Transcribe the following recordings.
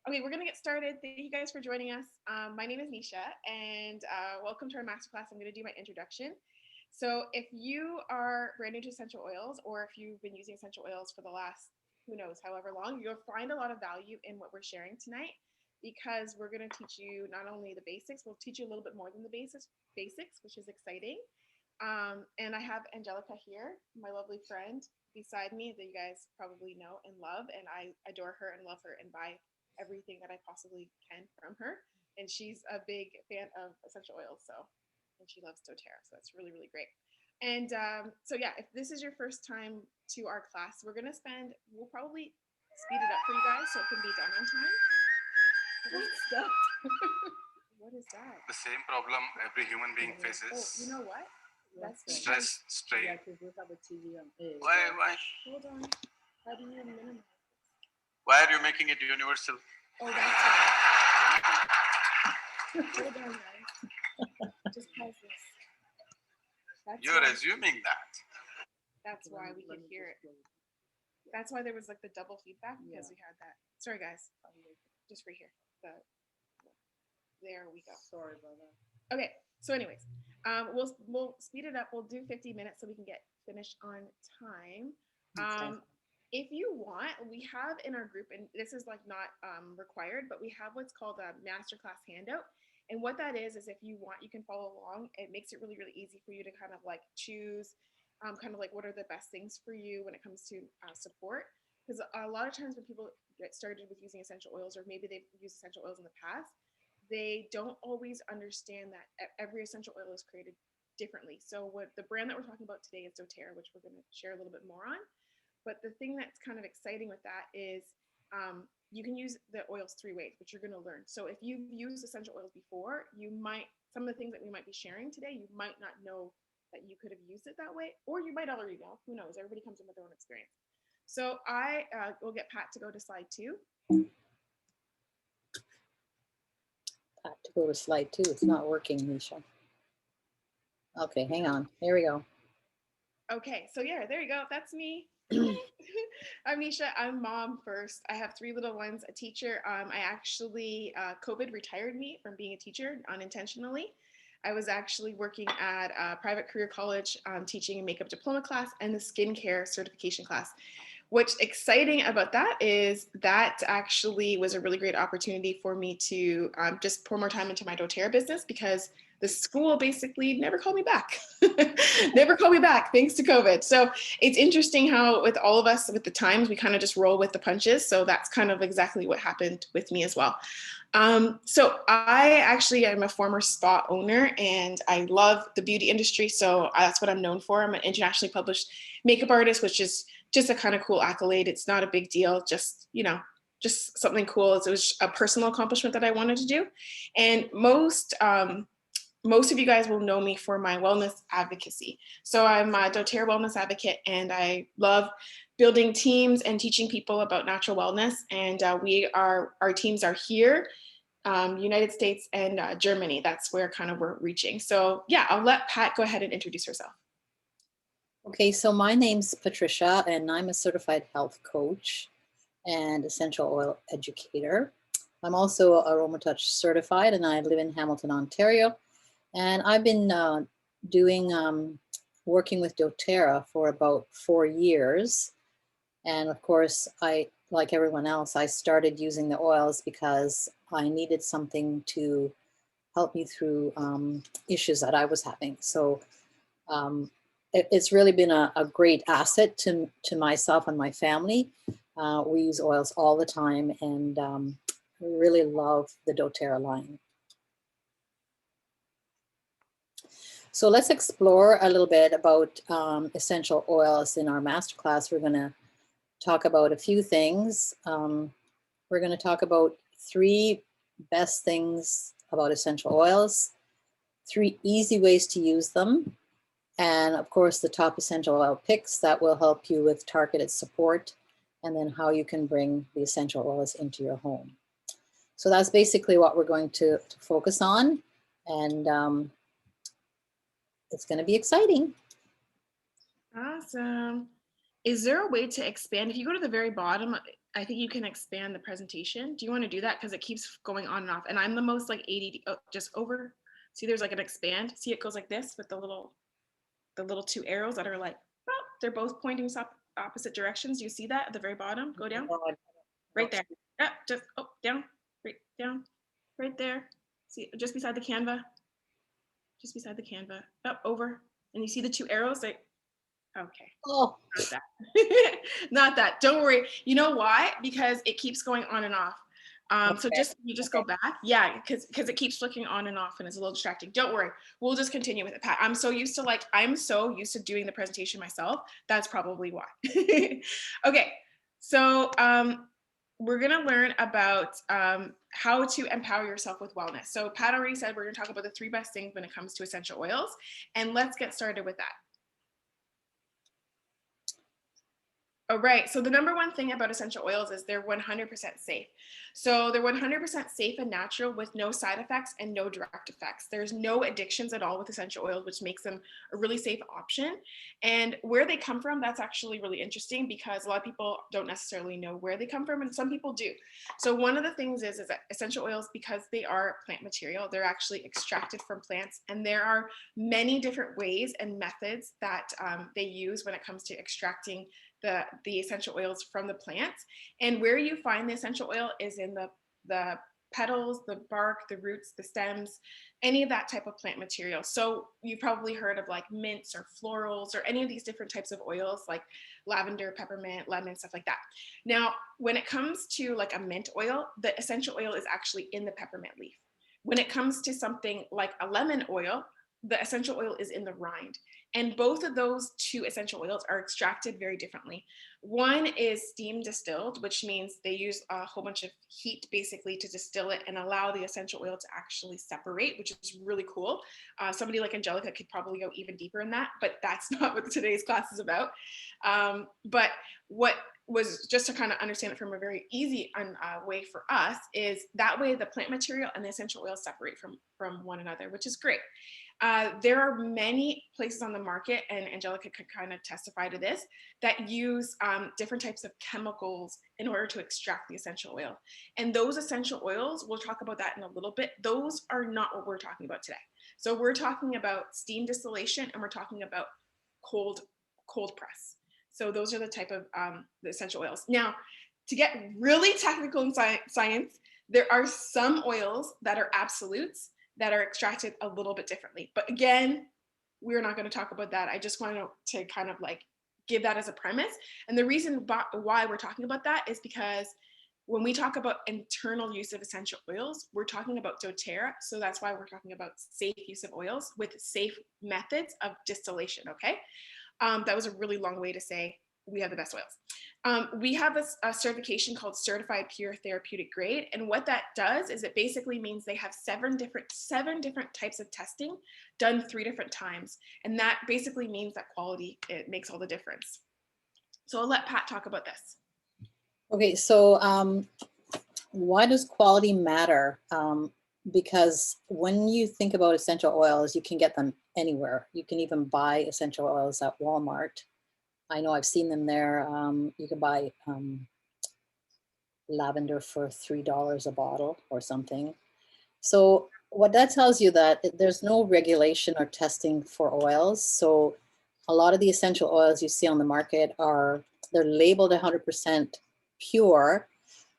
Okay, we're gonna get started. Thank you guys for joining us. My name is Nisha, and welcome to our masterclass. I'm gonna do my introduction. So if you are brand new to essential oils, or if you've been using essential oils for the last, who knows, however long, you'll find a lot of value in what we're sharing tonight, because we're gonna teach you not only the basics, we'll teach you a little bit more than the basics, which is exciting. And I have Angelica here, my lovely friend beside me that you guys probably know and love, and I adore her and love her and buy everything that I possibly can from her. And she's a big fan of essential oils, and she loves Doterra, so that's really, really great. And so yeah, if this is your first time to our class, we'll probably speed it up for you guys so it can be done on time. What's that? What is that? The same problem every human being faces. Oh, you know what? That's stress, strain. Yeah, because we have a TV on. Why? Hold on. How do you minimize? Why are you making it universal? Oh, that's right. Hold on, guys. Just pause this. You're assuming that. That's why we could hear it. That's why there was like the double feedback, because we had that. Sorry, guys. Just right here. There we go. Sorry about that. Okay. So, anyways, we'll speed it up. We'll do 50 minutes so we can get finished on time. If you want, we have in our group, and this is like not required, but we have what's called a masterclass handout. And what that is if you want, you can follow along. It makes it really, really easy for you to kind of like choose kind of like what are the best things for you when it comes to support. Because a lot of times when people get started with using essential oils, or maybe they've used essential oils in the past, they don't always understand that every essential oil is created differently. So what the brand that we're talking about today is Doterra, which we're going to share a little bit more on. But the thing that's kind of exciting with that is you can use the oils 3 ways, which you're going to learn. So if you've used essential oils before, some of the things that we might be sharing today, you might not know that you could have used it that way, or you might already know. Who knows? Everybody comes in with their own experience. So I will get Pat to go to slide 2. Pat to go to slide 2. It's not working, Nisha. Okay, hang on. There we go. Okay, so yeah, there you go. That's me. I'm Nisha. I'm mom first. I have 3 little ones, a teacher. I actually, COVID retired me from being a teacher unintentionally. I was actually working at a private career college, teaching a makeup diploma class and the skincare certification class. What's exciting about that is that actually was a really great opportunity for me to just pour more time into my doTERRA business, because the school basically never called me back. Never called me back, thanks to COVID. So it's interesting how with all of us, with the times, we kind of just roll with the punches. So that's kind of exactly what happened with me as well. So I actually am a former spa owner, and I love the beauty industry. So that's what I'm known for. I'm an internationally published makeup artist, which is just a kind of cool accolade. It's not a big deal, just something cool. It was a personal accomplishment that I wanted to do. And most of you guys will know me for my wellness advocacy. So I'm a doTERRA wellness advocate, and I love building teams and teaching people about natural wellness. And our teams are here, United States and Germany. That's where kind of we're reaching. So yeah, I'll let Pat go ahead and introduce herself. Okay, so my name's Patricia, and I'm a certified health coach and essential oil educator. I'm also AromaTouch certified, and I live in Hamilton, Ontario. And I've been working with doTERRA for about 4 years. And of course, like everyone else, I started using the oils because I needed something to help me through issues that I was having. So it's really been a great asset to myself and my family. We use oils all the time, and really love the doTERRA line. So let's explore a little bit about essential oils. In our masterclass, we're going to talk about a few things. We're going to talk about 3 best things about essential oils, 3 easy ways to use them, and of course the top essential oil picks that will help you with targeted support, and then how you can bring the essential oils into your home. So that's basically what we're going to focus on, and it's going to be exciting. Awesome. Is there a way to expand? If you go to the very bottom, I think you can expand the presentation. Do you want to do that? Because it keeps going on and off. And I'm the most like ADD, oh, just over. See, there's like an expand. See, it goes like this with the little 2 arrows that are like, oh, they're both pointing opposite directions. Do you see that at the very bottom? Go down. Right there. Yeah, just, oh, down, right there. See, just beside the Canva. Just beside the Canva. Up, over. And you see the 2 arrows? Like, okay. Oh, Not that. Not that. Don't worry. You know why? Because it keeps going on and off. So you just go back. Yeah, because it keeps flicking on and off and it's a little distracting. Don't worry. We'll just continue with it, Pat. I'm so used to doing the presentation myself. That's probably why. Okay. So we're going to learn about how to empower yourself with wellness. So Pat already said we're going to talk about the 3 best things when it comes to essential oils. And let's get started with that. All right, so the number one thing about essential oils is they're 100% safe. So they're 100% safe and natural with no side effects and no direct effects. There's no addictions at all with essential oils, which makes them a really safe option. And where they come from, that's actually really interesting because a lot of people don't necessarily know where they come from and some people do. So one of the things is that essential oils, because they are plant material, they're actually extracted from plants. And there are many different ways and methods that they use when it comes to extracting the essential oils from the plants. And where you find the essential oil is in the petals, the bark, the roots, the stems, any of that type of plant material. So you've probably heard of like mints or florals or any of these different types of oils like lavender, peppermint, lemon, stuff like that. Now, when it comes to like a mint oil, the essential oil is actually in the peppermint leaf. When it comes to something like a lemon oil, the essential oil is in the rind. And both of those 2 essential oils are extracted very differently. One is steam distilled, which means they use a whole bunch of heat basically to distill it and allow the essential oil to actually separate, which is really cool. Somebody like Angelica could probably go even deeper in that, but that's not what today's class is about. But what was just to kind of understand it from a very easy way for us is that way the plant material and the essential oils separate from one another, which is great. There are many places on the market, and Angelica could kind of testify to this, that use different types of chemicals in order to extract the essential oil. And those essential oils, we'll talk about that in a little bit, those are not what we're talking about today. So we're talking about steam distillation and we're talking about cold press. So those are the type of the essential oils. Now, to get really technical in science, there are some oils that are absolutes that are extracted a little bit differently. But again, we're not going to talk about that. I just wanted to kind of like give that as a premise. And the reason why we're talking about that is because when we talk about internal use of essential oils, we're talking about Doterra. So that's why we're talking about safe use of oils with safe methods of distillation, okay? That was a really long way to say we have the best oils. We have a certification called Certified Pure Therapeutic Grade. And what that does is it basically means they have seven different types of testing done 3 different times. And that basically means that quality, it makes all the difference. So I'll let Pat talk about this. okay. So why does quality matter? Because when you think about essential oils, you can get them anywhere. You can even buy essential oils at Walmart. I know I've seen them there. You can buy lavender for $3 a bottle or something. So what that tells you that there's no regulation or testing for oils. So a lot of the essential oils you see on the market they're labeled 100% pure,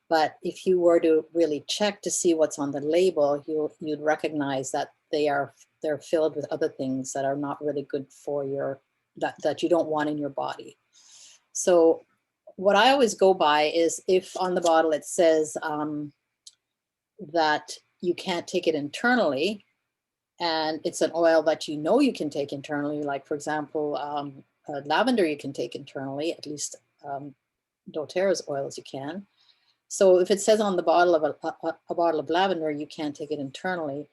but if you were to really check to see what's on the label, you'd recognize that they're filled with other things that are not really good for that you don't want in your body. So what I always go by is if on the bottle it says that you can't take it internally, and it's an oil that you know you can take internally, like for example, lavender you can take internally, at least doTERRA's oils you can. So if it says on the bottle of a bottle of lavender you can't take it internally,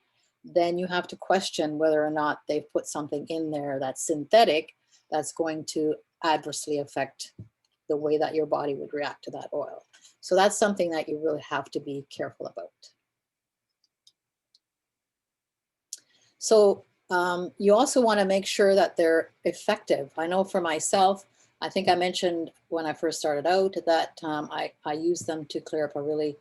then you have to question whether or not they've put something in there that's synthetic that's going to adversely affect the way that your body would react to that oil. So that's something that you really have to be careful about. So you also want to make sure that they're effective. I know for myself, I think I mentioned when I first started out that I used them to clear up a really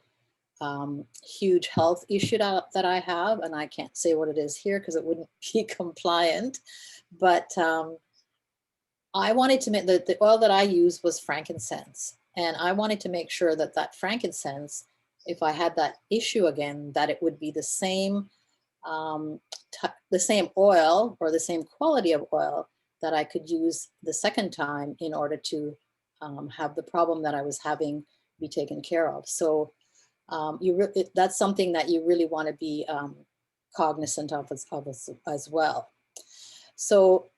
huge health issue that I have, and I can't say what it is here because it wouldn't be compliant. But I wanted to make the oil that I used was frankincense, and I wanted to make sure that that frankincense, if I had that issue again, that it would be the same oil or the same quality of oil that I could use the second time in order to have the problem that I was having be taken care of. So that's something that you really want to be cognizant of as well. So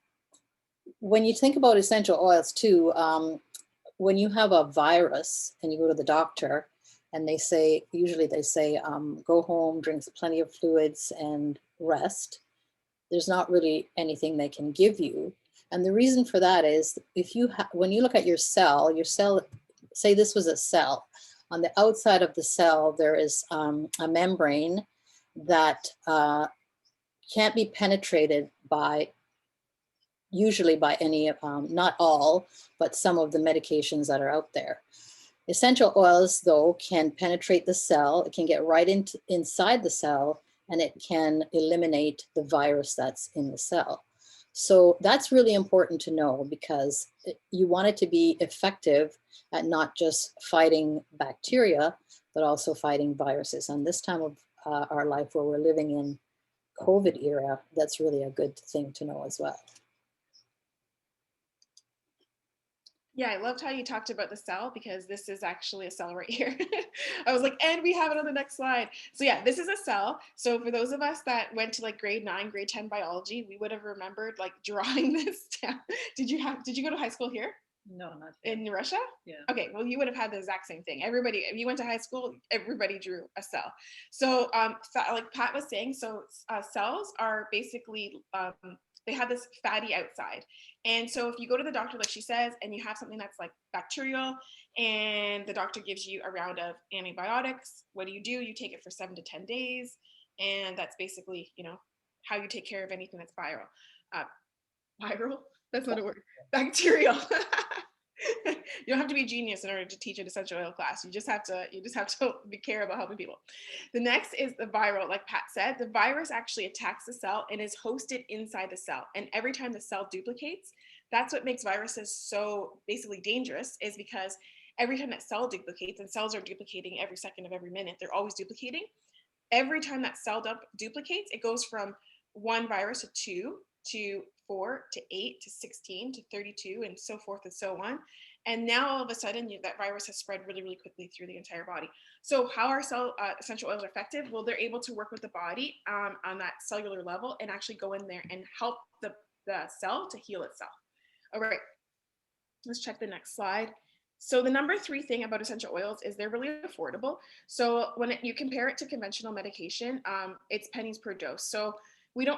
when you think about essential oils too, when you have a virus and you go to the doctor and usually they say, go home, drink plenty of fluids and rest, there's not really anything they can give you. And the reason for that is when you look at your cell, say this was a cell. On the outside of the cell, there is a membrane that can't be penetrated usually by any, not all, but some of the medications that are out there. Essential oils, though, can penetrate the cell. It can get right inside the cell, and it can eliminate the virus that's in the cell. So that's really important to know because you want it to be effective at not just fighting bacteria, but also fighting viruses. And this time of our life where we're living in COVID era, that's really a good thing to know as well. Yeah, I loved how you talked about the cell because this is actually a cell right here. I was like, and we have it on the next slide. So yeah, this is a cell. So for those of us that went to like grade 9, grade 10 biology, we would have remembered like drawing this down. Did you go to high school here? No, not yet. In Russia? Yeah. Okay, well, you would have had the exact same thing. Everybody, if you went to high school, everybody drew a cell. So like Pat was saying, so cells are basically, they have this fatty outside. And so if you go to the doctor, like she says, and you have something that's like bacterial and the doctor gives you a round of antibiotics, what do? You take it for 7 to 10 days. And that's basically, how you take care of anything that's viral. Viral? That's not a word. Bacterial. You don't have to be a genius in order to teach an essential oil class. You just have to be care about helping people. The next is the viral. Like Pat said, the virus actually attacks the cell and is hosted inside the cell. And every time the cell duplicates, that's what makes viruses so basically dangerous, is because every time that cell duplicates, and cells are duplicating every second of every minute, they're always duplicating. Every time that cell duplicates, it goes from 1 virus to 2 to 4 to 8 to 16 to 32 and so forth and so on. And now all of a sudden that virus has spread really, really quickly through the entire body. So how are essential oils effective? Well, they're able to work with the body on that cellular level and actually go in there and help the cell to heal itself. All right, let's check the next slide. So the number 3 thing about essential oils is they're really affordable. So when you compare it to conventional medication, it's pennies per dose. So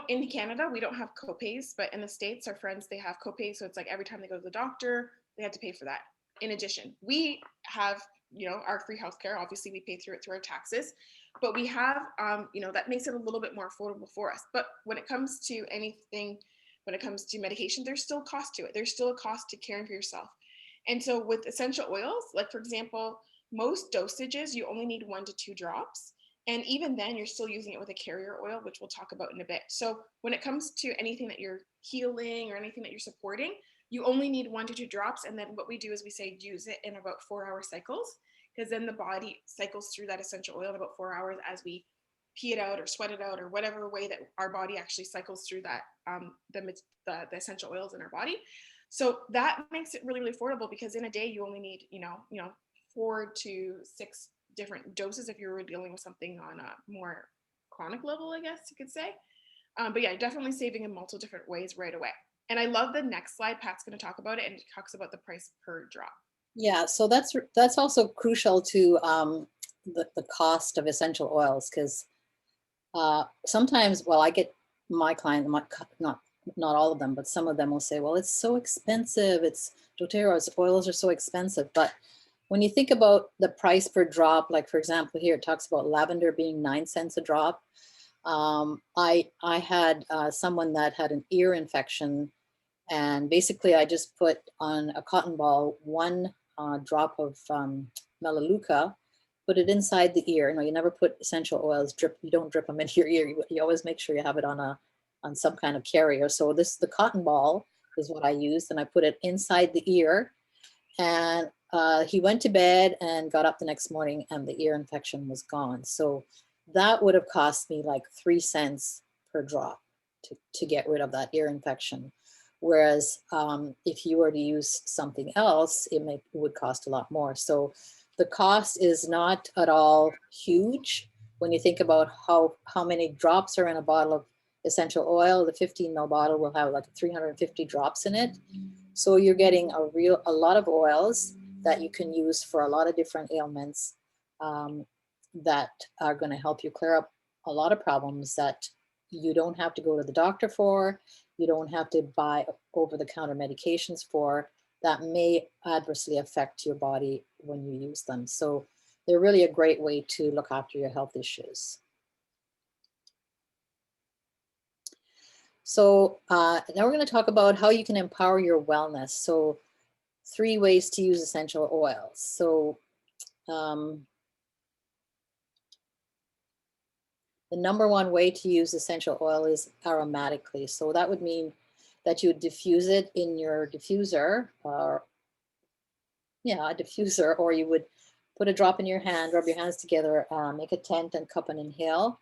in Canada, we don't have copays, but in the States, our friends, they have copays. So it's like every time they go to the doctor, they have to pay for that. In addition, we have, our free healthcare. Obviously, we pay through our taxes, but we have, that makes it a little bit more affordable for us. But when it comes to medication, there's still a cost to it. There's still a cost to caring for yourself. And so with essential oils, like for example, most dosages, you only need 1 to 2 drops. And even then, you're still using it with a carrier oil, which we'll talk about in a bit. So when it comes to anything that you're healing or anything that you're supporting, you only need 1 to 2 drops. And then what we do is we say use it in about 4-hour cycles, because then the body cycles through that essential oil in about 4 hours as we pee it out or sweat it out or whatever way that our body actually cycles through that, the essential oils in our body. So that makes it really, really affordable, because in a day you only need, 4 to 6 different doses if you're dealing with something on a more chronic level, I guess you could say. But yeah, definitely saving in multiple different ways right away. And I love the next slide. Pat's going to talk about it, and it talks about the price per drop. Yeah, so that's also crucial to the cost of essential oils, because sometimes, I get my client, not all of them, but some of them will say, well, it's so expensive. It's Doterra's oils are so expensive. But when you think about the price per drop, like for example, here it talks about lavender being 9 cents a drop. I had someone that had an ear infection, And basically I just put on a cotton ball 1 drop of Melaleuca, put it inside the ear. You never put essential oils, you don't drip them into your ear. You always make sure you have it on some kind of carrier. So the cotton ball is what I used, and I put it inside the ear. And he went to bed and got up the next morning and the ear infection was gone. So that would have cost me like 3 cents per drop to get rid of that ear infection. Whereas if you were to use something else, it would cost a lot more. So the cost is not at all huge when you think about how many drops are in a bottle of essential oil. The 15 ml bottle will have like 350 drops in it. So you're getting a lot of oils that you can use for a lot of different ailments that are going to help you clear up a lot of problems that you don't have to go to the doctor for, you don't have to buy over-the-counter medications for, that may adversely affect your body when you use them. So they're really a great way to look after your health issues. So now we're going to talk about how you can empower your wellness. So 3 ways to use essential oils. So the number 1 way to use essential oil is aromatically. So that would mean that you would diffuse it in your diffuser, a diffuser, or you would put a drop in your hand, rub your hands together, make a tent and cup and inhale.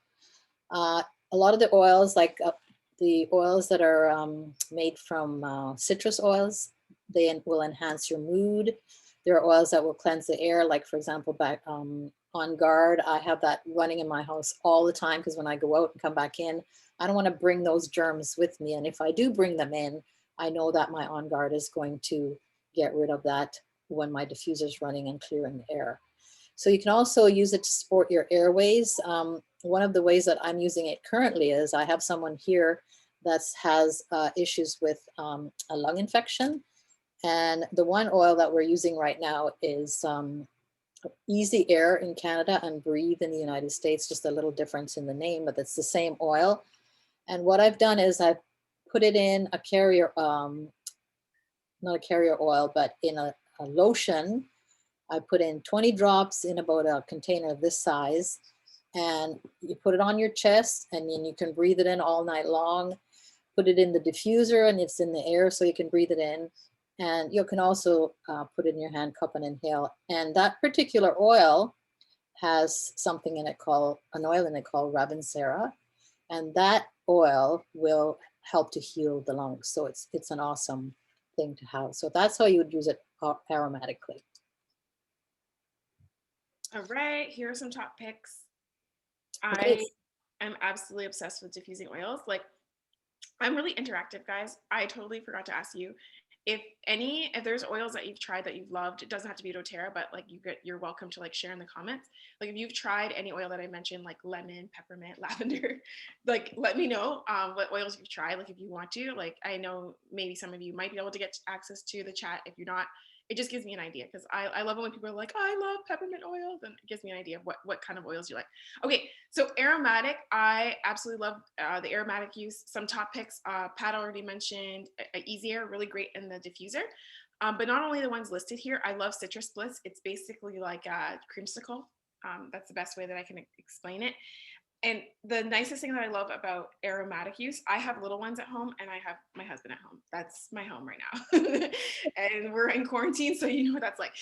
A lot of the oils, like the oils that are made from citrus oils, they will enhance your mood. There are oils that will cleanse the air, like for example, back On Guard. I have that running in my house all the time because when I go out and come back in, I don't want to bring those germs with me. And if I do bring them in, I know that my On Guard is going to get rid of that when my diffuser is running and clearing the air. So you can also use it to support your airways. One of the ways that I'm using it currently is I have someone here that has issues with a lung infection. And the one oil that we're using right now is Easy Air in Canada and Breathe in the United States, just a little difference in the name, but it's the same oil. And what I've done is I've put it in a carrier, not a carrier oil, but in a lotion. I put in 20 drops in about a container of this size, and you put it on your chest and then you can breathe it in all night long. Put it in the diffuser and it's in the air so you can breathe it in. And you can also put it in your hand, cup and inhale. And that particular oil has something in it an oil in it called Ravinsara. And that oil will help to heal the lungs. So it's an awesome thing to have. So that's how you would use it aromatically. All right, here are some top picks. Okay. I am absolutely obsessed with diffusing oils. Like, I'm really interactive, guys. I totally forgot to ask you if there's oils that you've tried that you've loved. It doesn't have to be doTERRA, but like you're welcome to like share in the comments. Like if you've tried any oil that I mentioned, like lemon, peppermint, lavender, like let me know what oils you've tried. Like if you want to, like I know maybe some of you might be able to get access to the chat. If you're not, it just gives me an idea because I love it when people are like, I love peppermint oil. Then it gives me an idea of what kind of oils you like. Okay, so aromatic, I absolutely love the aromatic use. Some top picks, Pat already mentioned Easy Air, really great in the diffuser. But not only the ones listed here, I love Citrus Bliss. It's basically like a creamsicle. That's the best way that I can explain it. And the nicest thing that I love about aromatic use, I have little ones at home and I have my husband at home. That's my home right now. And we're in quarantine, so you know what that's like.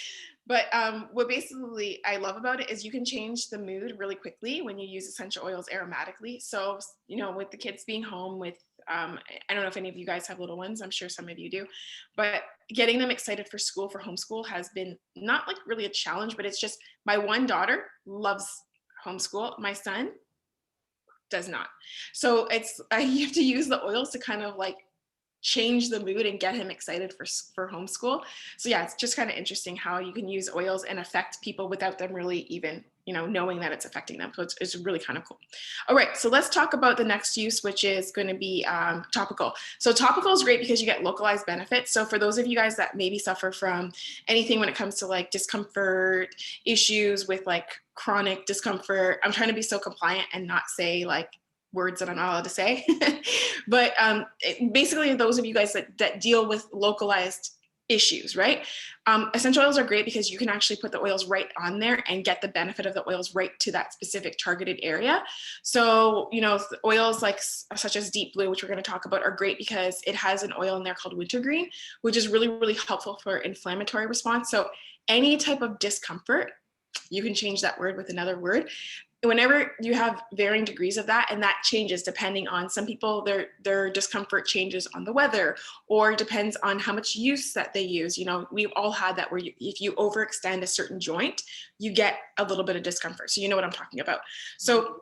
But what basically I love about it is you can change the mood really quickly when you use essential oils aromatically. So, you know, with the kids being home with, I don't know if any of you guys have little ones, I'm sure some of you do, but getting them excited for school, for homeschool has been not like really a challenge, but it's just my one daughter loves homeschool. My son does not. So it's you have to use the oils to kind of like change the mood and get him excited for homeschool. So yeah, it's just kind of interesting how you can use oils and affect people without them really even, you know, knowing that it's affecting them. So it's really kind of cool. All right, so let's talk about the next use, which is going to be topical. So topical is great because you get localized benefits. So for those of you guys that maybe suffer from anything when it comes to like discomfort issues with like chronic discomfort, I'm trying to be so compliant and not say like words that I'm not allowed to say. But basically, those of you guys that deal with localized issues, right? Essential oils are great because you can actually put the oils right on there and get the benefit of the oils right to that specific targeted area. So, you know, oils like such as Deep Blue, which we're going to talk about, are great because it has an oil in there called wintergreen, which is really, really helpful for inflammatory response. So any type of discomfort, you can change that word with another word. Whenever you have varying degrees of that, and that changes depending on, some people their discomfort changes on the weather, or depends on how much use that they use. You know, we've all had that where if you overextend a certain joint, you get a little bit of discomfort. So you know what I'm talking about. So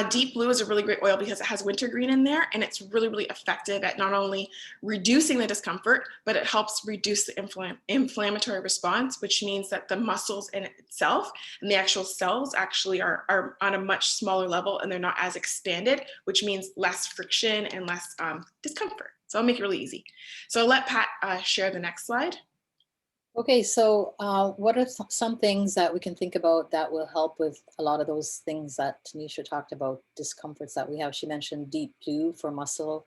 Deep Blue is a really great oil because it has wintergreen in there, and it's really, really effective at not only reducing the discomfort, but it helps reduce the inflammatory response, which means that the muscles in itself and the actual cells actually are on a much smaller level, and they're not as expanded, which means less friction and less discomfort. So I'll make it really easy. So I'll let Pat share the next slide. Okay, so what are some things that we can think about that will help with a lot of those things that Tanisha talked about, discomforts that we have? She mentioned Deep Blue for muscle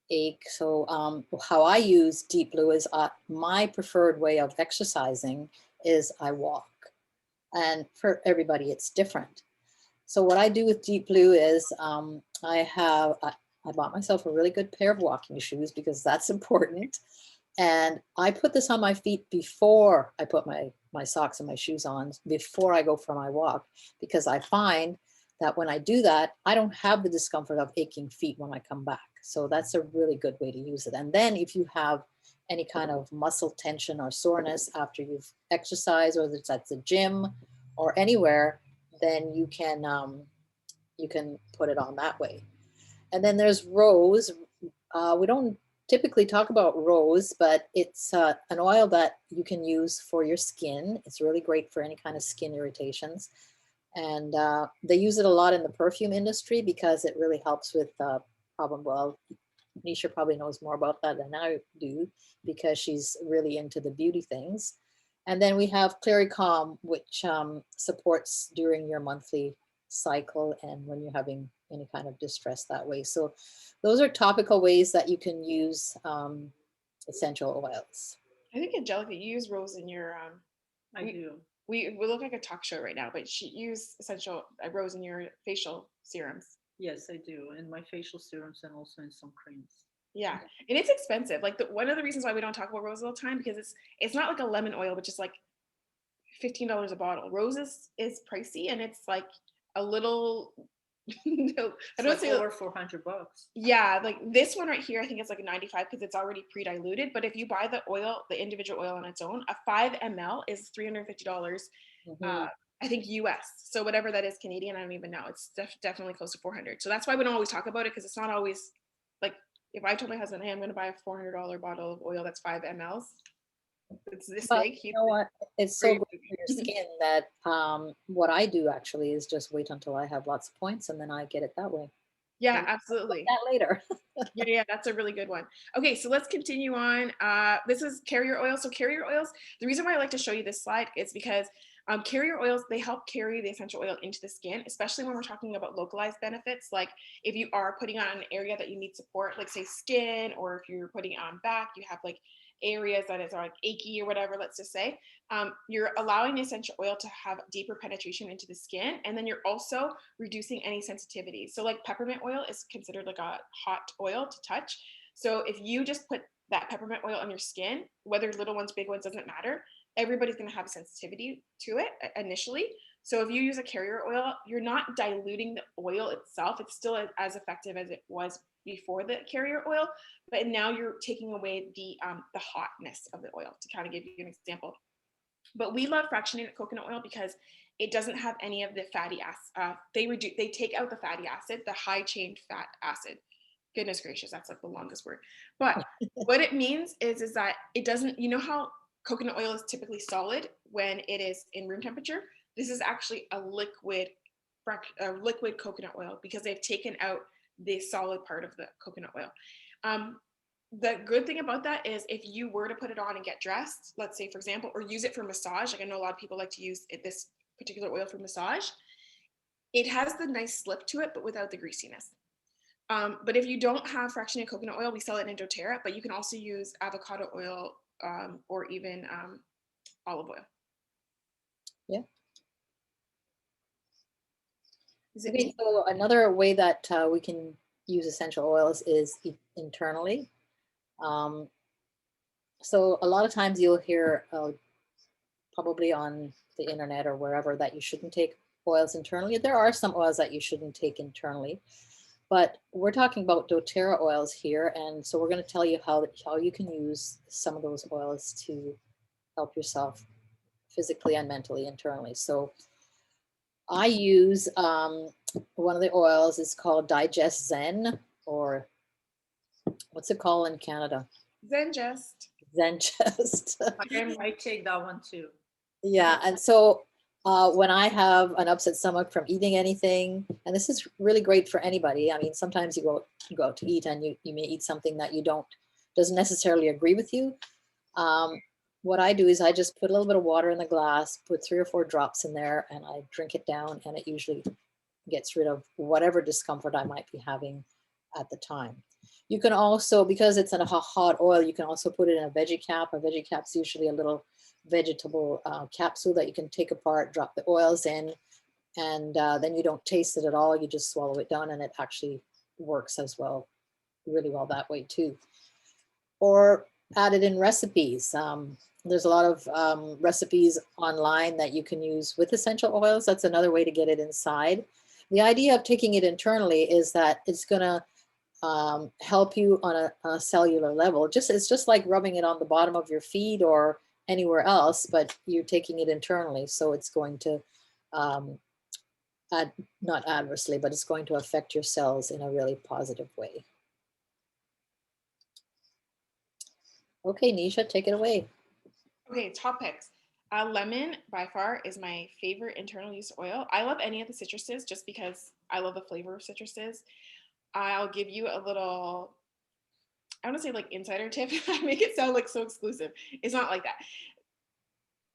ache. So how I use Deep Blue is my preferred way of exercising is I walk. And for everybody, it's different. So what I do with Deep Blue is I bought myself a really good pair of walking shoes because that's important. And I put this on my feet before I put my socks and my shoes on, before I go for my walk, because I find that when I do that, I don't have the discomfort of aching feet when I come back. So that's a really good way to use it. And then if you have any kind of muscle tension or soreness after you've exercised, whether it's at the gym or anywhere, then you can put it on that way. And then there's Rose. We don't typically talk about Rose, but it's an oil that you can use for your skin. It's really great for any kind of skin irritations. And they use it a lot in the perfume industry because it really helps with problem. Well, Nisha probably knows more about that than I do because she's really into the beauty things. And then we have Clary Calm, which supports during your monthly cycle and when you're having any kind of distress that way. So those are topical ways that you can use essential oils. I think, Angelica, you use Rose in your I do. We look like a talk show right now, but she used essential Rose in your facial serums. Yes, I do. In my facial serums and also in some creams. Yeah, and it's expensive. Like one of the reasons why we don't talk about Rose all the time, because it's not like a lemon oil, which is like $15 a bottle. Rose is pricey, and it's like a little. No, I don't say over $400. Yeah, like this one right here, I think it's like 95 because it's already pre-diluted. But if you buy the oil, the individual oil on its own, a 5 ml is $350. I think US. So whatever that is Canadian, I don't even know. It's definitely close to 400. So that's why we don't always talk about it, because it's not always like, if I told my husband, hey, I'm going to buy a $400 bottle of oil that's 5 mls. It's this big. You know what? It's so good for your skin that what I do actually is just wait until I have lots of points and then I get it that way. Yeah, absolutely. That later. Yeah, that's a really good one. Okay, so let's continue on. This is carrier oil. So carrier oils, the reason why I like to show you this slide is because carrier oils, they help carry the essential oil into the skin, especially when we're talking about localized benefits. Like if you are putting on an area that you need support, like say skin, or if you're putting it on back, you have like areas that is like achy or whatever, let's just say, you're allowing the essential oil to have deeper penetration into the skin. And then you're also reducing any sensitivity. So like peppermint oil is considered like a hot oil to touch. So if you just put that peppermint oil on your skin, whether little ones, big ones, doesn't matter, everybody's going to have a sensitivity to it initially. So if you use a carrier oil, you're not diluting the oil itself. It's still as effective as it was before the carrier oil, but now you're taking away the hotness of the oil, to kind of give you an example. But we love fractionated coconut oil because it doesn't have any of the fatty acid. They take out the fatty acid, the high chain fat acid. Goodness gracious, that's like the longest word. But what it means is that it doesn't, you know how coconut oil is typically solid when it is in room temperature? This is actually a liquid coconut oil because they've taken out the solid part of the coconut oil. The good thing about that is if you were to put it on and get dressed, let's say, for example, or use it for massage, like I know a lot of people like to use this particular oil for massage, It has the nice slip to it, but without the greasiness. But if you don't have fractionated coconut oil, we sell it in Doterra, but you can also use avocado oil or even olive oil. Yeah. Is it Okay, me? so another way that we can use essential oils is internally. So a lot of times you'll hear probably on the internet or wherever that you shouldn't take oils internally. There are some oils that you shouldn't take internally, but we're talking about doTERRA oils here. And so we're going to tell you how you can use some of those oils to help yourself physically and mentally internally. So I use one of the oils is called Digest Zen, or what's it called in Canada? Zengest. Zengest. I take that one too. Yeah, and so when I have an upset stomach from eating anything, and this is really great for anybody. I mean, sometimes you go out to eat and you may eat something that doesn't necessarily agree with you. What I do is I just put a little bit of water in the glass, put 3 or 4 drops in there, and I drink it down, and it usually gets rid of whatever discomfort I might be having at the time. You can also, because it's in a hot oil, you can also put it in a veggie cap. A veggie cap's usually a little vegetable capsule that you can take apart, drop the oils in, and then you don't taste it at all. You just swallow it down, and it actually works as well, really well that way too. Or add it in recipes. There's a lot of recipes online that you can use with essential oils. That's another way to get it inside. The idea of taking it internally is that it's going to help you on a cellular level. It's just like rubbing it on the bottom of your feet or anywhere else, but you're taking it internally. So it's going to, not adversely, but it's going to affect your cells in a really positive way. Okay, Nisha, take it away. Okay, top picks. Lemon by far is my favorite internal use oil. I love any of the citruses just because I love the flavor of citruses. I'll give you a little, I want to say like insider tip. I make it sound like so exclusive. It's not like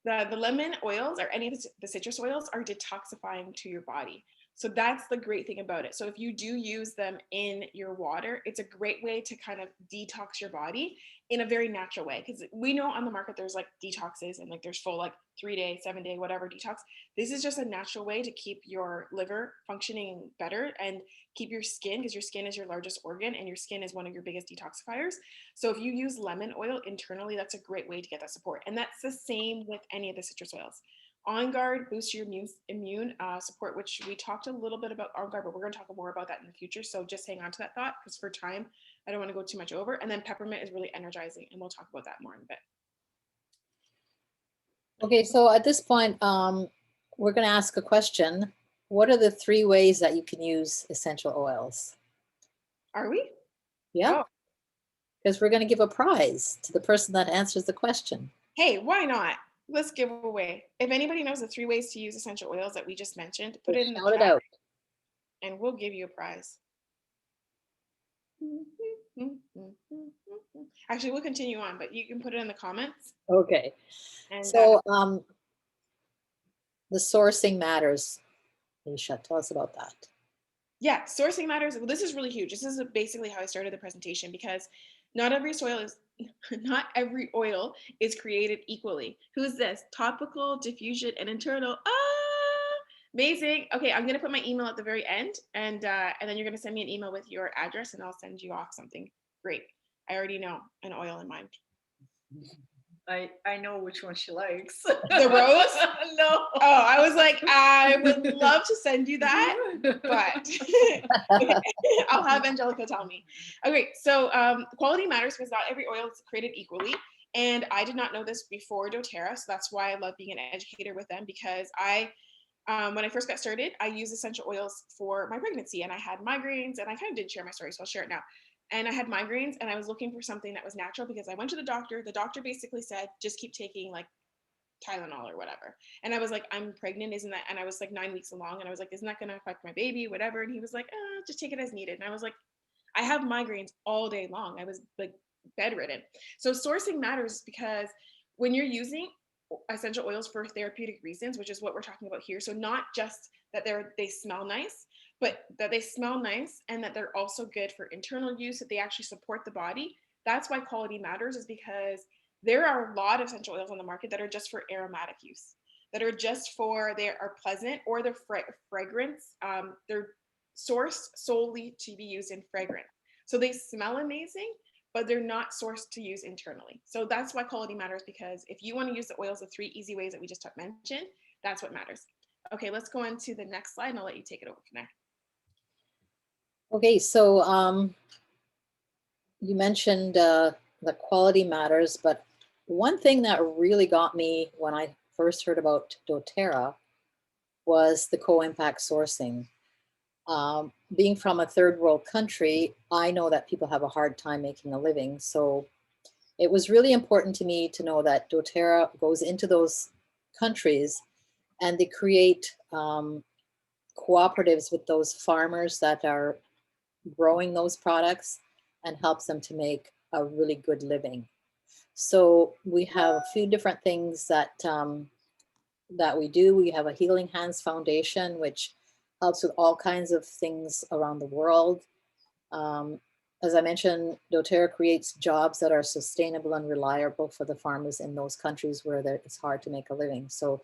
that. The lemon oils or any of the citrus oils are detoxifying to your body. So that's the great thing about it. So if you do use them in your water, it's a great way to kind of detox your body in a very natural way. Because we know on the market there's like detoxes and like there's full like 3-day, 7-day, whatever detox. This is just a natural way to keep your liver functioning better and keep your skin, because your skin is your largest organ and your skin is one of your biggest detoxifiers. So if you use lemon oil internally, that's a great way to get that support. And that's the same with any of the citrus oils. On Guard boosts your immune support, which we talked a little bit about On Guard, but we're going to talk more about that in the future. So just hang on to that thought, because for time, I don't want to go too much over. And then peppermint is really energizing, and we'll talk about that more in a bit. Okay, so at this point, we're going to ask a question. What are the 3 ways that you can use essential oils? Are we? Yeah, because we're going to give a prize to the person that answers the question. Hey, why not? Let's give away. If anybody knows the 3 ways to use essential oils that we just mentioned, put it in the chat out. and we'll give you a prize. Actually, we'll continue on, but you can put it in the comments. Okay. And so the sourcing matters. Nisha, tell us about that. Yeah, sourcing matters. Well, this is really huge. This is basically how I started the presentation, because not every oil is created equally. Who's this? Topical, diffusion, and internal. Amazing. Okay, I'm gonna put my email at the very end, and then you're gonna send me an email with your address, and I'll send you off something great. I already know an oil in mind. I know which one she likes. The rose? No. Oh, I was like, I would love to send you that, but okay. I'll have Angelica tell me. Okay, so quality matters because not every oil is created equally. And I did not know this before doTERRA, so that's why I love being an educator with them, because when I first got started, I used essential oils for my pregnancy, and I had migraines, and I kind of didn't share my story, so I'll share it now. And I had migraines, and I was looking for something that was natural, because I went to the doctor. The doctor basically said, just keep taking like Tylenol or whatever. And I was like, I'm pregnant, isn't that? And I was like 9 weeks along, and I was like, isn't that going to affect my baby, whatever? And he was like, just take it as needed. And I was like, I have migraines all day long. I was like bedridden. So sourcing matters, because when you're using essential oils for therapeutic reasons, which is what we're talking about here. So not just that they smell nice, but that they smell nice and that they're also good for internal use, that they actually support the body. That's why quality matters, is because there are a lot of essential oils on the market that are just for aromatic use, that are just for, they are pleasant, or they're fragrance. They're sourced solely to be used in fragrance. So they smell amazing, but they're not sourced to use internally. So that's why quality matters, because if you want to use the oils, the 3 easy ways that we just mentioned, that's what matters. Okay, let's go on to the next slide and I'll let you take it over from there. Okay, so you mentioned the quality matters, but one thing that really got me when I first heard about Doterra was the co-impact sourcing. Being from a third world country, I know that people have a hard time making a living. So it was really important to me to know that Doterra goes into those countries and they create cooperatives with those farmers that are growing those products and helps them to make a really good living. So we have a few different things that that we do. We have a Healing Hands Foundation, which helps with all kinds of things around the world. As I mentioned, doTERRA creates jobs that are sustainable and reliable for the farmers in those countries where it's hard to make a living. So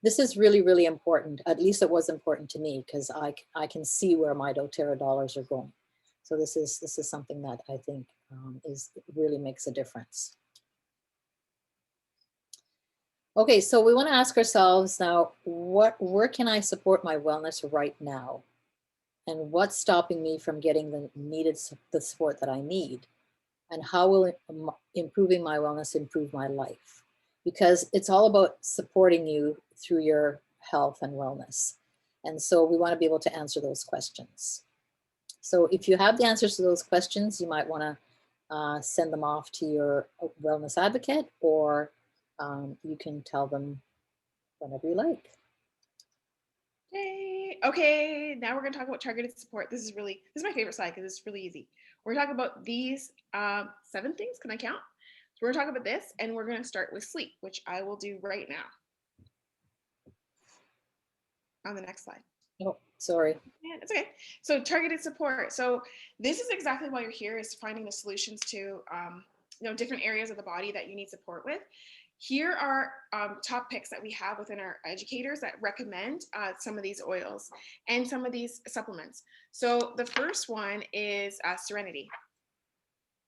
this is really, really important. At least it was important to me, because I can see where my doTERRA dollars are going. So this is something that I think really makes a difference. Okay, so we want to ask ourselves now, where can I support my wellness right now? And what's stopping me from getting the support that I need? And how will improving my wellness improve my life? Because it's all about supporting you through your health and wellness. And so we want to be able to answer those questions. So if you have the answers to those questions, you might want to send them off to your wellness advocate, or you can tell them whenever you like. Yay. Okay, now we're going to talk about targeted support. This is my favorite slide because it's really easy. We're talking about these 7 things. Can I count? So we're going to talk about this, and we're going to start with sleep, which I will do right now. On the next slide. Oh, sorry. Yeah, it's okay. So targeted support. So this is exactly why you're here, is finding the solutions to different areas of the body that you need support with. Here are top picks that we have within our educators that recommend some of these oils and some of these supplements. So the first one is Serenity.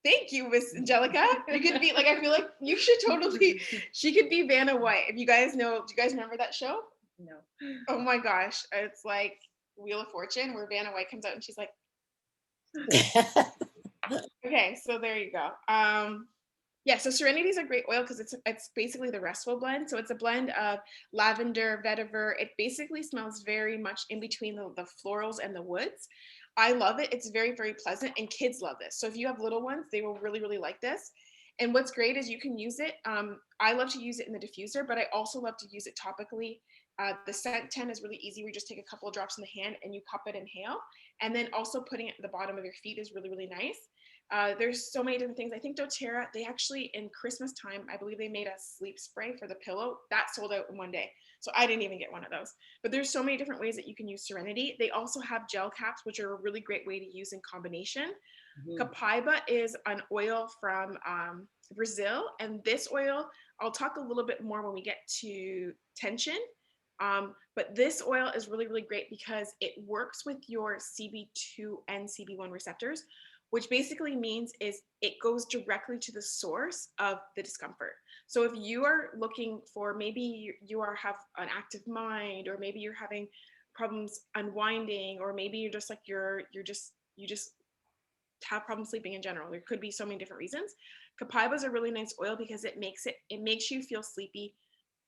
Thank you, Miss Angelica. You could be like, I feel like you should totally, she could be Vanna White. If you guys know, do you guys remember that show? No. Oh my gosh. It's like Wheel of Fortune, where Vanna White comes out and she's like, okay, so there you go. Yeah, so Serenity is a great oil because it's basically the restful blend. So it's a blend of lavender, vetiver. It basically smells very much in between the florals and the woods. I love it. It's very, very pleasant, and kids love this. So if you have little ones, they will really, really like this. And what's great is you can use it. I love to use it in the diffuser, but I also love to use it topically. The scent 10 is really easy. We just take a couple of drops in the hand and you cup it, inhale. And then also putting it at the bottom of your feet is really, really nice. There's so many different things. I think doTERRA, they actually, in Christmas time, I believe they made a sleep spray for the pillow that sold out in one day. So I didn't even get one of those. But there's so many different ways that you can use Serenity. They also have gel caps, which are a really great way to use in combination. Copaiba is an oil from Brazil. And this oil, I'll talk a little bit more when we get to tension. But this oil is really, really great because it works with your CB2 and CB1 receptors, which basically means is it goes directly to the source of the discomfort. So if you are looking for, maybe you have an active mind, or maybe you're having problems unwinding, or maybe you're just like you just have problems sleeping in general. There could be so many different reasons. Copaiba is a really nice oil because it makes you feel sleepy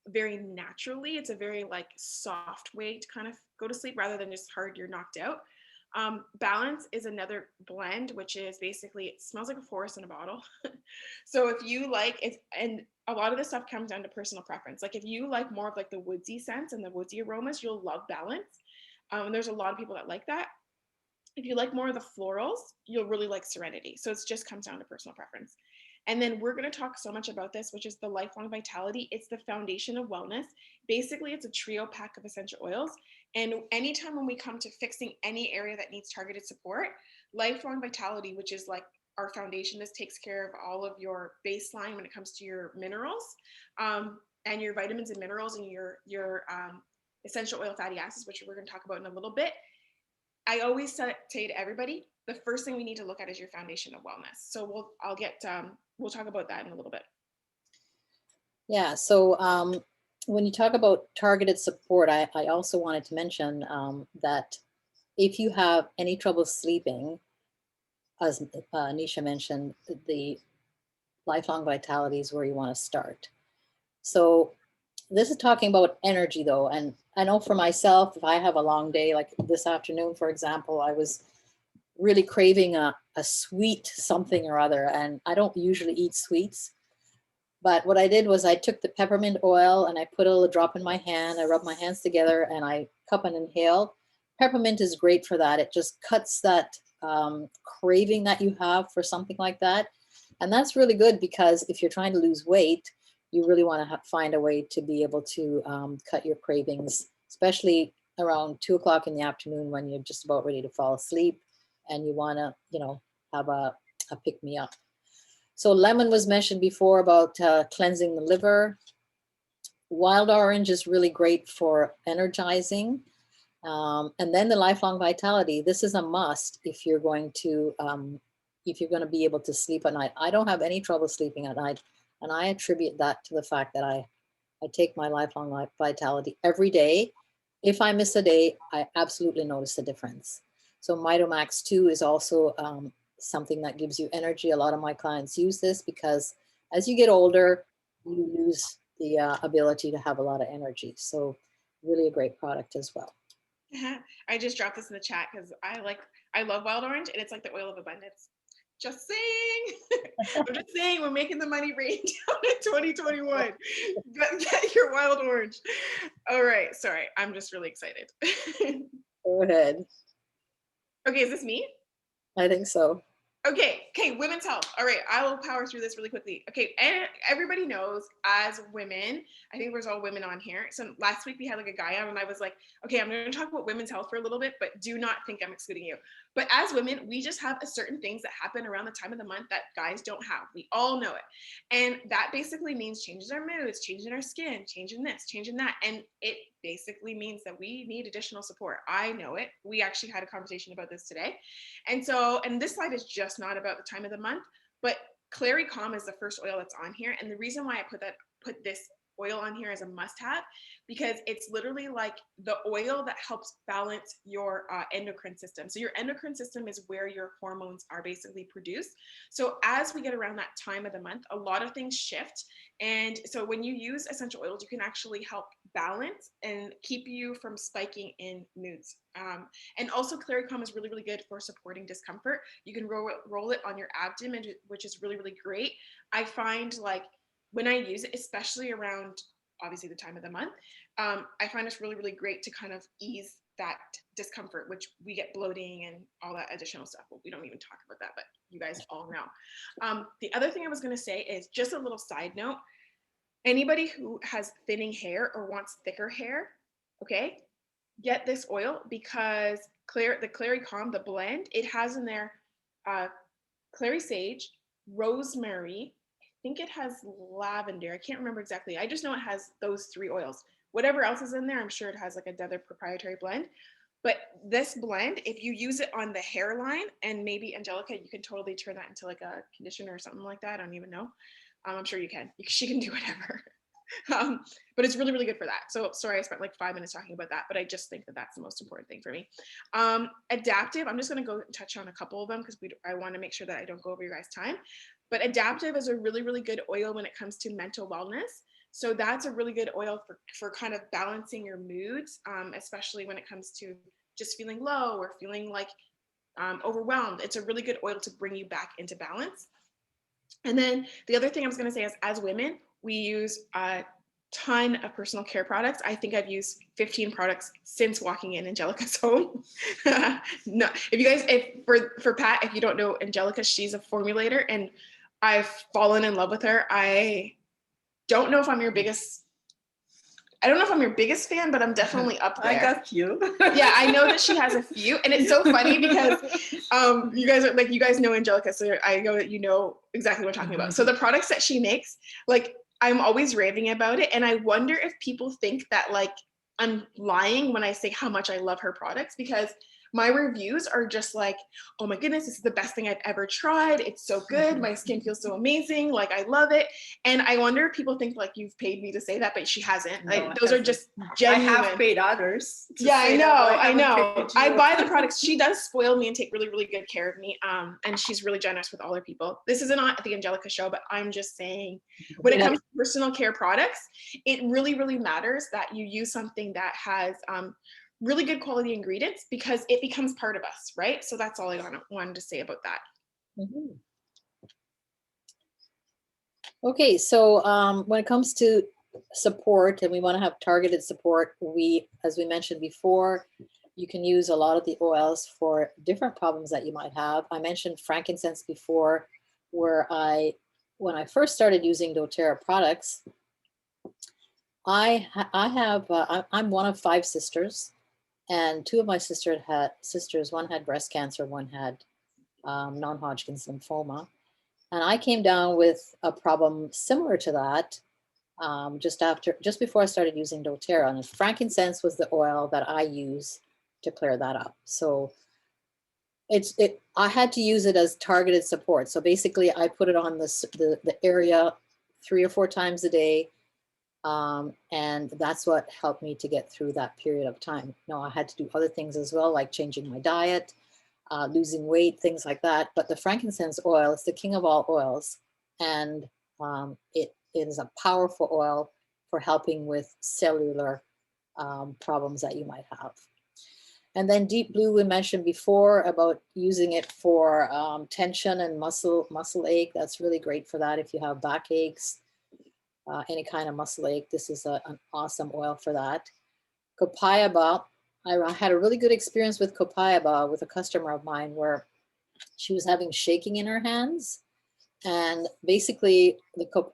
very naturally. It's a very like soft way to kind of go to sleep rather than just hard, you're knocked out. Balance is another blend, which is basically, it smells like a forest in a bottle. So if you like it, and a lot of this stuff comes down to personal preference. Like if you like more of like the woodsy scents and the woodsy aromas, you'll love Balance. And there's a lot of people that like that. If you like more of the florals, you'll really like Serenity. So it just comes down to personal preference. And then we're going to talk so much about this, which is the lifelong vitality. It's the foundation of wellness. Basically, it's a trio pack of essential oils. And anytime when we come to fixing any area that needs targeted support, lifelong vitality, which is like our foundation, this takes care of all of your baseline when it comes to your minerals, and your vitamins and minerals, and your essential oil fatty acids, which we're going to talk about in a little bit. I always say to everybody, the first thing we need to look at is your foundation of wellness. So we'll talk about that in a little bit. Yeah, so when you talk about targeted support, I also wanted to mention that if you have any trouble sleeping, as Nisha mentioned, the lifelong vitality is where you want to start. So this is talking about energy though. And I know for myself, if I have a long day, like this afternoon, for example, I was really craving a sweet something or other. And I don't usually eat sweets. But what I did was I took the peppermint oil and I put a little drop in my hand. I rub my hands together and I cup and inhale. Peppermint is great for that. It just cuts that craving that you have for something like that. And that's really good because if you're trying to lose weight, you really want to find a way to be able to cut your cravings, especially around 2 o'clock in the afternoon when you're just about ready to fall asleep and you want to, have a pick-me-up. So lemon was mentioned before about cleansing the liver. Wild orange is really great for energizing. And then the lifelong vitality. This is a must if you're going to be able to sleep at night. I don't have any trouble sleeping at night. And I attribute that to the fact that I take my lifelong vitality every day. If I miss a day, I absolutely notice the difference. So Mitomax 2 is also something that gives you energy. A lot of my clients use this because as you get older, you lose the ability to have a lot of energy. So really a great product as well. I just dropped this in the chat because I love wild orange and it's like the oil of abundance. Just saying. I'm just saying we're making the money rain down in 2021. Get your wild orange. All right. Sorry. I'm just really excited. Go ahead. Okay. Is this me? I think so. Okay, women's health. All right, I will power through this really quickly. Okay, and everybody knows as women, I think there's all women on here. So last week we had like a guy on and I was like, okay, I'm going to talk about women's health for a little bit, but do not think I'm excluding you. But as women, we just have certain things that happen around the time of the month that guys don't have. We all know it. And that basically means changes our moods, changing our skin, changing this, changing that. And it basically means that we need additional support. I know it. We actually had a conversation about this today. And this slide is just not about the time of the month, but Clary Calm is the first oil that's on here. And the reason why I put this oil on here as a must-have, because it's literally like the oil that helps balance your endocrine system. So your endocrine system is where your hormones are basically produced. So as we get around that time of the month, a lot of things shift. And so when you use essential oils, you can actually help balance and keep you from spiking in moods. And also Clary Calm is really, really good for supporting discomfort. You can roll it on your abdomen, which is really, really great. I find like when I use it, especially around obviously the time of the month, I find it's really, really great to kind of ease that discomfort, which we get bloating and all that additional stuff. Well, we don't even talk about that, but you guys all know. The other thing I was going to say is just a little side note. Anybody who has thinning hair or wants thicker hair, okay, get this oil because the Clary Calm, the blend, it has in there clary sage, rosemary, I think it has lavender. I can't remember exactly. I just know it has those 3 oils. Whatever else is in there, I'm sure it has like another proprietary blend. But this blend, if you use it on the hairline, and maybe Angelica, you can totally turn that into like a conditioner or something like that. I don't even know. I'm sure you can. She can do whatever. But it's really, really good for that. So sorry, I spent like 5 minutes talking about that, but I just think that that's the most important thing for me. Adaptive, I'm just going to go touch on a couple of them because I want to make sure that I don't go over your guys' time. But Adaptive is a really, really good oil when it comes to mental wellness. So that's a really good oil for kind of balancing your moods, especially when it comes to just feeling low or feeling like overwhelmed. It's a really good oil to bring you back into balance. And then the other thing I was going to say is as women, we use a ton of personal care products. I think I've used 15 products since walking in Angelica's home. No, if you guys, for Pat, if you don't know Angelica, she's a formulator and I've fallen in love with her. I don't know if I'm your biggest fan, but I'm definitely up there. I got you. Yeah, I know that she has a few, and it's so funny because you guys know Angelica, so I know that you know exactly what I'm talking about. So the products that she makes, like, I'm always raving about it, and I wonder if people think that like I'm lying when I say how much I love her products, because my reviews are just like, oh my goodness, this is the best thing I've ever tried. It's so good. My skin feels so amazing. Like, I love it. And I wonder if people think like you've paid me to say that, but she hasn't. No, Those are just genuine. I have paid others. Yeah, I know. I I buy the products. She does spoil me and take really, really good care of me. And she's really generous with all her people. This isn't on the Angelica show, but I'm just saying, when it comes to personal care products, it really, really matters that you use something that has really good quality ingredients, because it becomes part of us, right? So that's all I wanted to say about that. Mhm. Okay, so when it comes to support, and we want to have targeted support, as we mentioned before, you can use a lot of the oils for different problems that you might have. I mentioned frankincense before, where when I first started using Doterra products, I'm one of 5 sisters, and 2 of my sisters, one had breast cancer, one had non-Hodgkin's lymphoma. And I came down with a problem similar to that just before I started using Doterra. And frankincense was the oil that I use to clear that up. So I had to use it as targeted support. So basically I put it on the area 3 or 4 times a day. And that's what helped me to get through that period of time. Now, I had to do other things as well, like changing my diet, losing weight, things like that. But the frankincense oil is the king of all oils. And it is a powerful oil for helping with cellular problems that you might have. And then deep blue, we mentioned before about using it for tension and muscle ache. That's really great for that if you have backaches. Any kind of muscle ache, this is an awesome oil for that. Copaiba, I had a really good experience with Copaiba with a customer of mine where she was having shaking in her hands. And basically,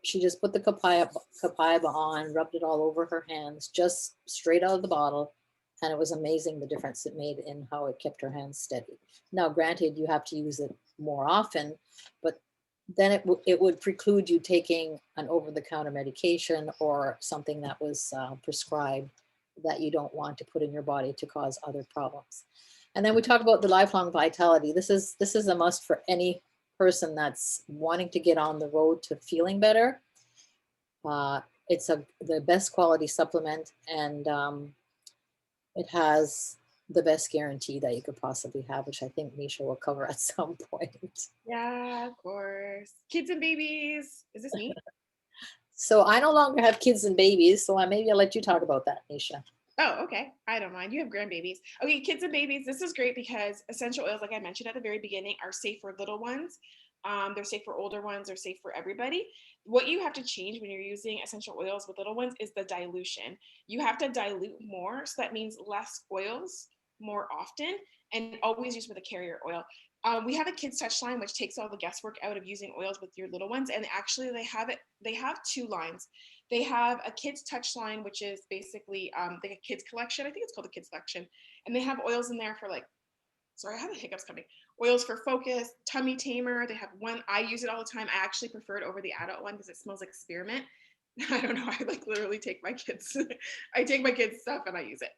she just put the Copaiba on, rubbed it all over her hands, just straight out of the bottle. And it was amazing the difference it made in how it kept her hands steady. Now, granted, you have to use it more often, but then it would preclude you taking an over-the-counter medication or something that was prescribed that you don't want to put in your body to cause other problems. And then we talk about the lifelong vitality. This is a must for any person that's wanting to get on the road to feeling better. It's the best quality supplement, and it has the best guarantee that you could possibly have, which I think Misha will cover at some point. Yeah, of course. Kids and babies. Is this me? So I no longer have kids and babies, so maybe I'll let you talk about that, Misha. Oh, okay. I don't mind. You have grandbabies. Okay, kids and babies. This is great because essential oils, like I mentioned at the very beginning, are safe for little ones. They're safe for older ones. They're safe for everybody. What you have to change when you're using essential oils with little ones is the dilution. You have to dilute more. So that means less oils more often, and always use with a carrier oil. We have a kids touch line, which takes all the guesswork out of using oils with your little ones. And actually they have 2 lines. They have a kids touch line, which is basically like a kids collection. I think it's called the kids collection. And they have oils in there for sorry, I have the hiccups coming. Oils for focus, tummy tamer. They have one, I use it all the time. I actually prefer it over the adult one because it smells like spearmint. I don't know. I literally take my kids. I take my kids' stuff and I use it.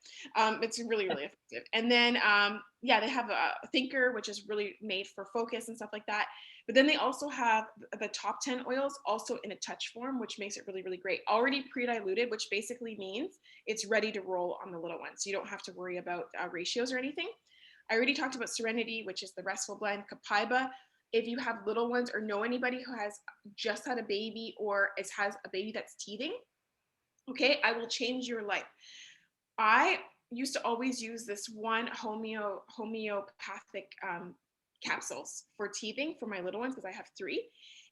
It's really, really effective. And then, yeah, they have a thinker, which is really made for focus and stuff like that. But then they also have the top 10 oils also in a touch form, which makes it really, really great. Already pre-diluted, which basically means it's ready to roll on the little one. So you don't have to worry about ratios or anything. I already talked about Serenity, which is the restful blend. Copaiba, if you have little ones or know anybody who has just had a baby or has a baby that's teething, okay, I will change your life. I used to always use this one homeopathic capsules for teething for my little ones because I have 3.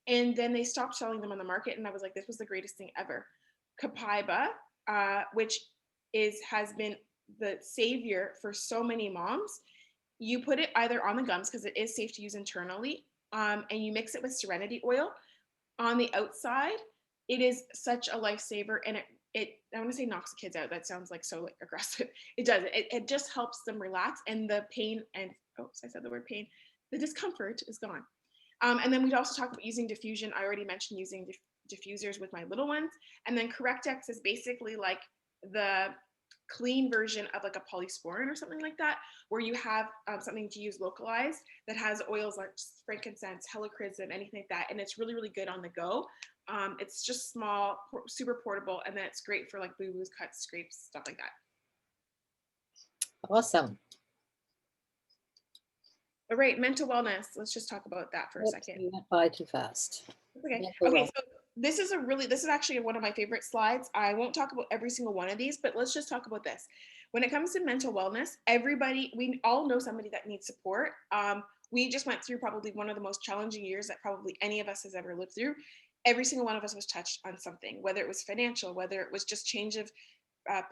And then they stopped selling them on the market. And I was like, this was the greatest thing ever. Copaiba, which has been the savior for so many moms. You put it either on the gums because it is safe to use internally, and you mix it with Serenity oil. on the outside, it is such a lifesaver, and I want to say knocks the kids out. That sounds like so like aggressive. It does. It just helps them relax, and the pain and I said the word pain. The discomfort is gone. And then we'd also talk about using diffusion. I already mentioned using diffusers with my little ones. And then Correctex is basically like the clean version of like a polysporin or something like that, where you have something to use localized that has oils like frankincense, helichrysum, anything like that. And it's really, really good on the go. It's just small, super portable, and then it's great for like boo-boos, cuts, scrapes, stuff like that. Awesome. All right, mental wellness. Let's just talk about that for a second. You went by too fast. Okay. Mental Okay. wellness. So this is actually one of my favorite slides. I won't talk about every single one of these, but let's just talk about this. When it comes to mental wellness, we all know somebody that needs support. We just went through probably one of the most challenging years that probably any of us has ever lived through. Every single one of us was touched on something, whether it was financial, whether it was just change of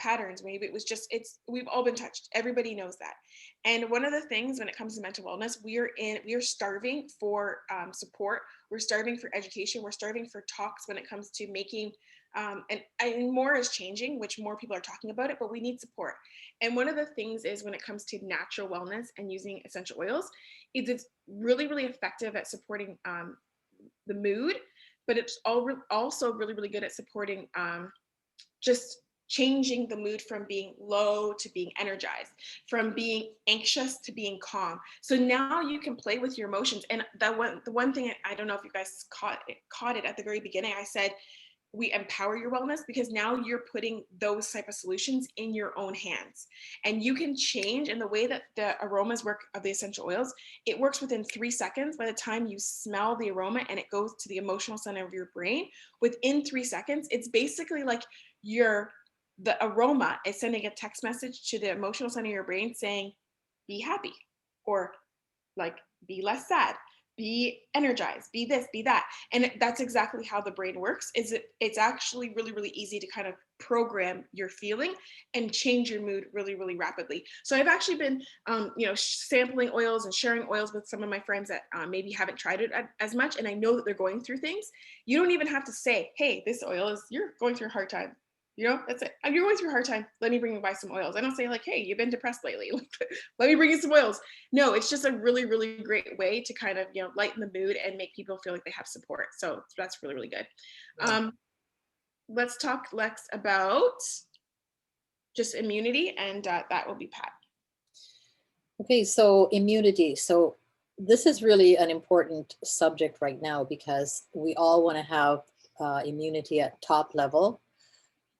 patterns, maybe it was just we've all been touched. Everybody knows that. And one of the things when it comes to mental wellness, we are starving for support. We're starving for education. We're starving for talks when it comes to making and more is changing, which more people are talking about it, but we need support. And one of the things is when it comes to natural wellness and using essential oils, it's really, really effective at supporting the mood, but it's also really, really good at supporting just changing the mood from being low to being energized, from being anxious to being calm. So now you can play with your emotions. And the one thing, I don't know if you guys caught it at the very beginning, I said, we empower your wellness, because now you're putting those type of solutions in your own hands, and you can change. And the way that the aromas work of the essential oils, it works within 3 seconds. By the time you smell the aroma and it goes to the emotional center of your brain, within 3 seconds, it's basically like the aroma is sending a text message to the emotional center of your brain saying, be happy, or like, be less sad, be energized, be this, be that. And that's exactly how the brain works. It's actually really, really easy to kind of program your feeling and change your mood really, really rapidly. So I've actually been, sampling oils and sharing oils with some of my friends that maybe haven't tried it as much. And I know that they're going through things. You don't even have to say, hey, this oil you're going through a hard time. That's it. You're going through a hard time. Let me bring you by some oils. I don't say like, hey, you've been depressed lately. Let me bring you some oils. No, it's just a really, really great way to kind of, lighten the mood and make people feel like they have support. So that's really, really good. Yeah. Let's talk, Lex, about just immunity, and that will be Pat. Okay, so immunity. So this is really an important subject right now, because we all want to have immunity at top level.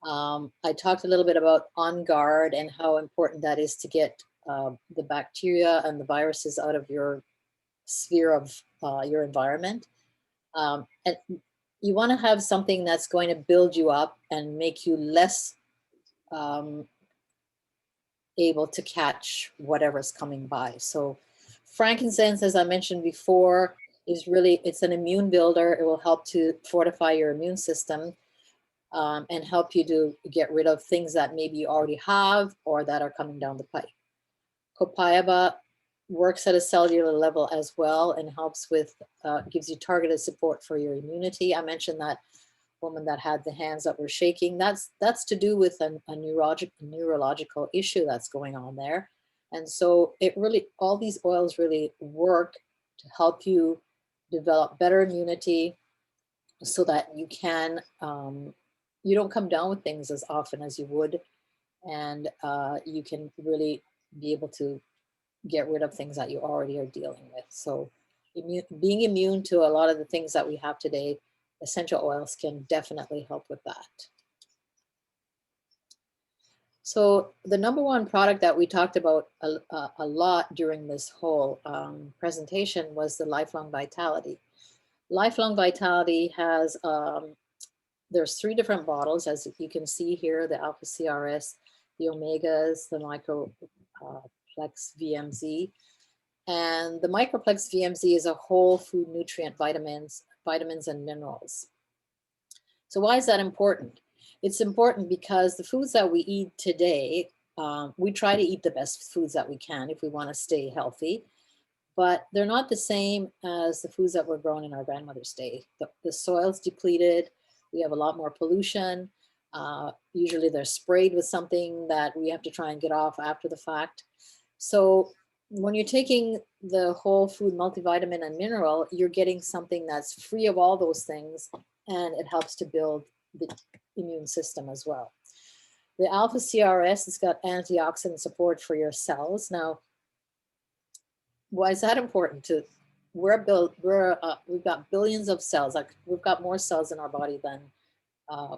I talked a little bit about On Guard and how important that is to get the bacteria and the viruses out of your sphere of your environment. And you want to have something that's going to build you up and make you less able to catch whatever's coming by. So frankincense, as I mentioned before, it's an immune builder. It will help to fortify your immune system. And help you to get rid of things that maybe you already have or that are coming down the pipe. Copaiba works at a cellular level as well and helps with, gives you targeted support for your immunity. I mentioned that woman that had the hands that were shaking. That's to do with a neurological issue that's going on there. And so all these oils really work to help you develop better immunity so that you can, you don't come down with things as often as you would, and you can really be able to get rid of things that you already are dealing with. So being immune to a lot of the things that we have today, essential oils can definitely help with that. So the number one product that we talked about a lot during this whole presentation was the Lifelong Vitality. Lifelong Vitality has there's 3 different bottles, as you can see here: the Alpha CRS, the Omegas, the Microplex VMZ. And the Microplex VMZ is a whole food nutrient vitamins and minerals. So why is that important? It's important because the foods that we eat today, we try to eat the best foods that we can if we want to stay healthy. but they're not the same as the foods that were grown in our grandmother's day. The soil's depleted. We have a lot more pollution. Usually they're sprayed with something that we have to try and get off after the fact. So when you're taking the whole food multivitamin and mineral, you're getting something that's free of all those things, and it helps to build the immune system as well. The alpha CRS has got antioxidant support for your cells. Now, why is that important? We've got billions of cells. Like, we've got more cells in our body than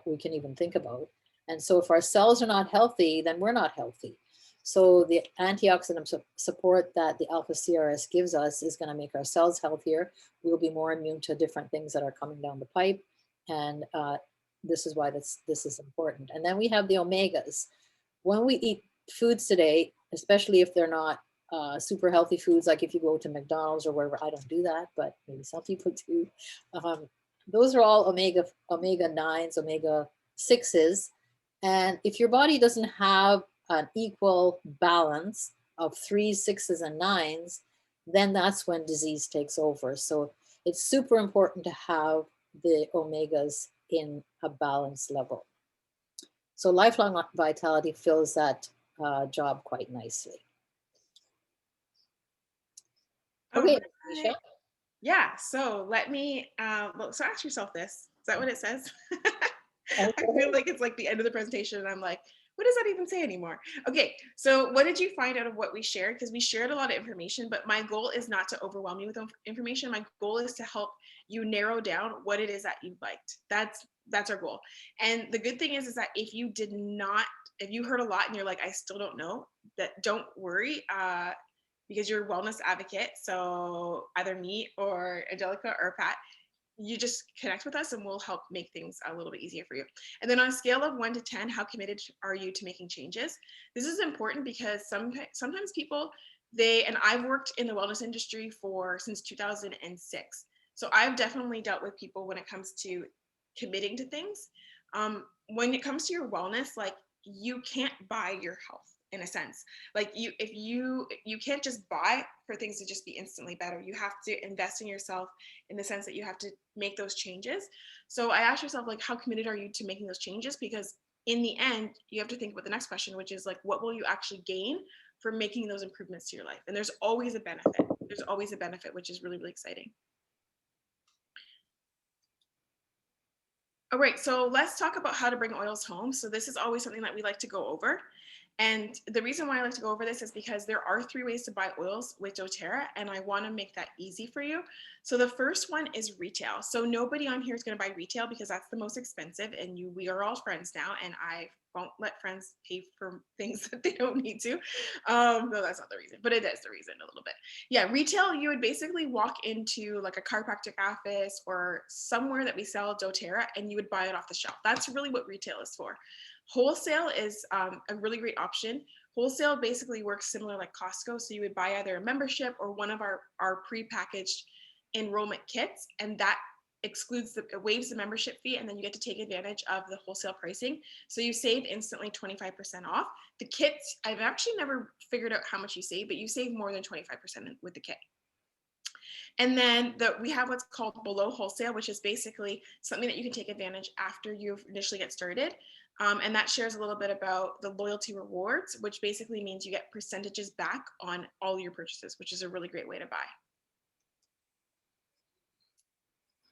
we can even think about. And so if our cells are not healthy, then we're not healthy. So the antioxidant support that the alpha CRS gives us is going to make our cells healthier. We'll be more immune to different things that are coming down the pipe. And this is why this is important. And then we have the omegas. When we eat foods today, especially if they're not super healthy foods, like if you go to McDonald's or wherever, I don't do that, but maybe some people do. Those are all omega 9s, omega 6s. And if your body doesn't have an equal balance of 3s, 6s, and 9s, then that's when disease takes over. So it's super important to have the omegas in a balanced level. So Lifelong Vitality fills that job quite nicely. Okay, Nisha. Yeah, so let me, so ask yourself this. Is that what it says? I feel like it's like the end of the presentation and I'm like, what does that even say anymore? Okay, so what did you find out of what we shared? Because we shared a lot of information, but my goal is not to overwhelm you with information. My goal is to help you narrow down what it is that you liked. That's our goal. And the good thing is that if you heard a lot and you're like, I still don't know, that don't worry, because you're a wellness advocate. So either me or Angelica or Pat, you just connect with us and we'll help make things a little bit easier for you. And then on a scale of 1 to 10, how committed are you to making changes? This is important because sometimes people, and I've worked in the wellness industry since 2006. So I've definitely dealt with people when it comes to committing to things. When it comes to your wellness, like, you can't buy your health. In a sense, like you can't just buy for things to just be instantly better. You have to invest in yourself in the sense that you have to make those changes. So I asked yourself, like, how committed are you to making those changes? Because in the end, you have to think about the next question, which is like, what will you actually gain for making those improvements to your life? And there's always a benefit. There's always a benefit, which is really, really exciting. All right, so let's talk about how to bring oils home. So this is always something that we like to go over. And the reason why I like to go over this is because there are 3 ways to buy oils with doTERRA, and I want to make that easy for you. So the first one is retail. So nobody on here is going to buy retail because that's the most expensive, and we are all friends now, and I won't let friends pay for things that they don't need to. No, that's not the reason, but it is the reason a little bit. Yeah, retail, you would basically walk into like a chiropractic office or somewhere that we sell doTERRA, and you would buy it off the shelf. That's really what retail is for. Wholesale is a really great option. Wholesale basically works similar like Costco. So you would buy either a membership or one of our pre-packaged enrollment kits, and that it waives the membership fee, and then you get to take advantage of the wholesale pricing. So you save instantly 25% off. The kits, I've actually never figured out how much you save, but you save more than 25% with the kit. And then we have what's called below wholesale, which is basically something that you can take advantage after you initially get started. And that shares a little bit about the loyalty rewards, which basically means you get percentages back on all your purchases, which is a really great way to buy.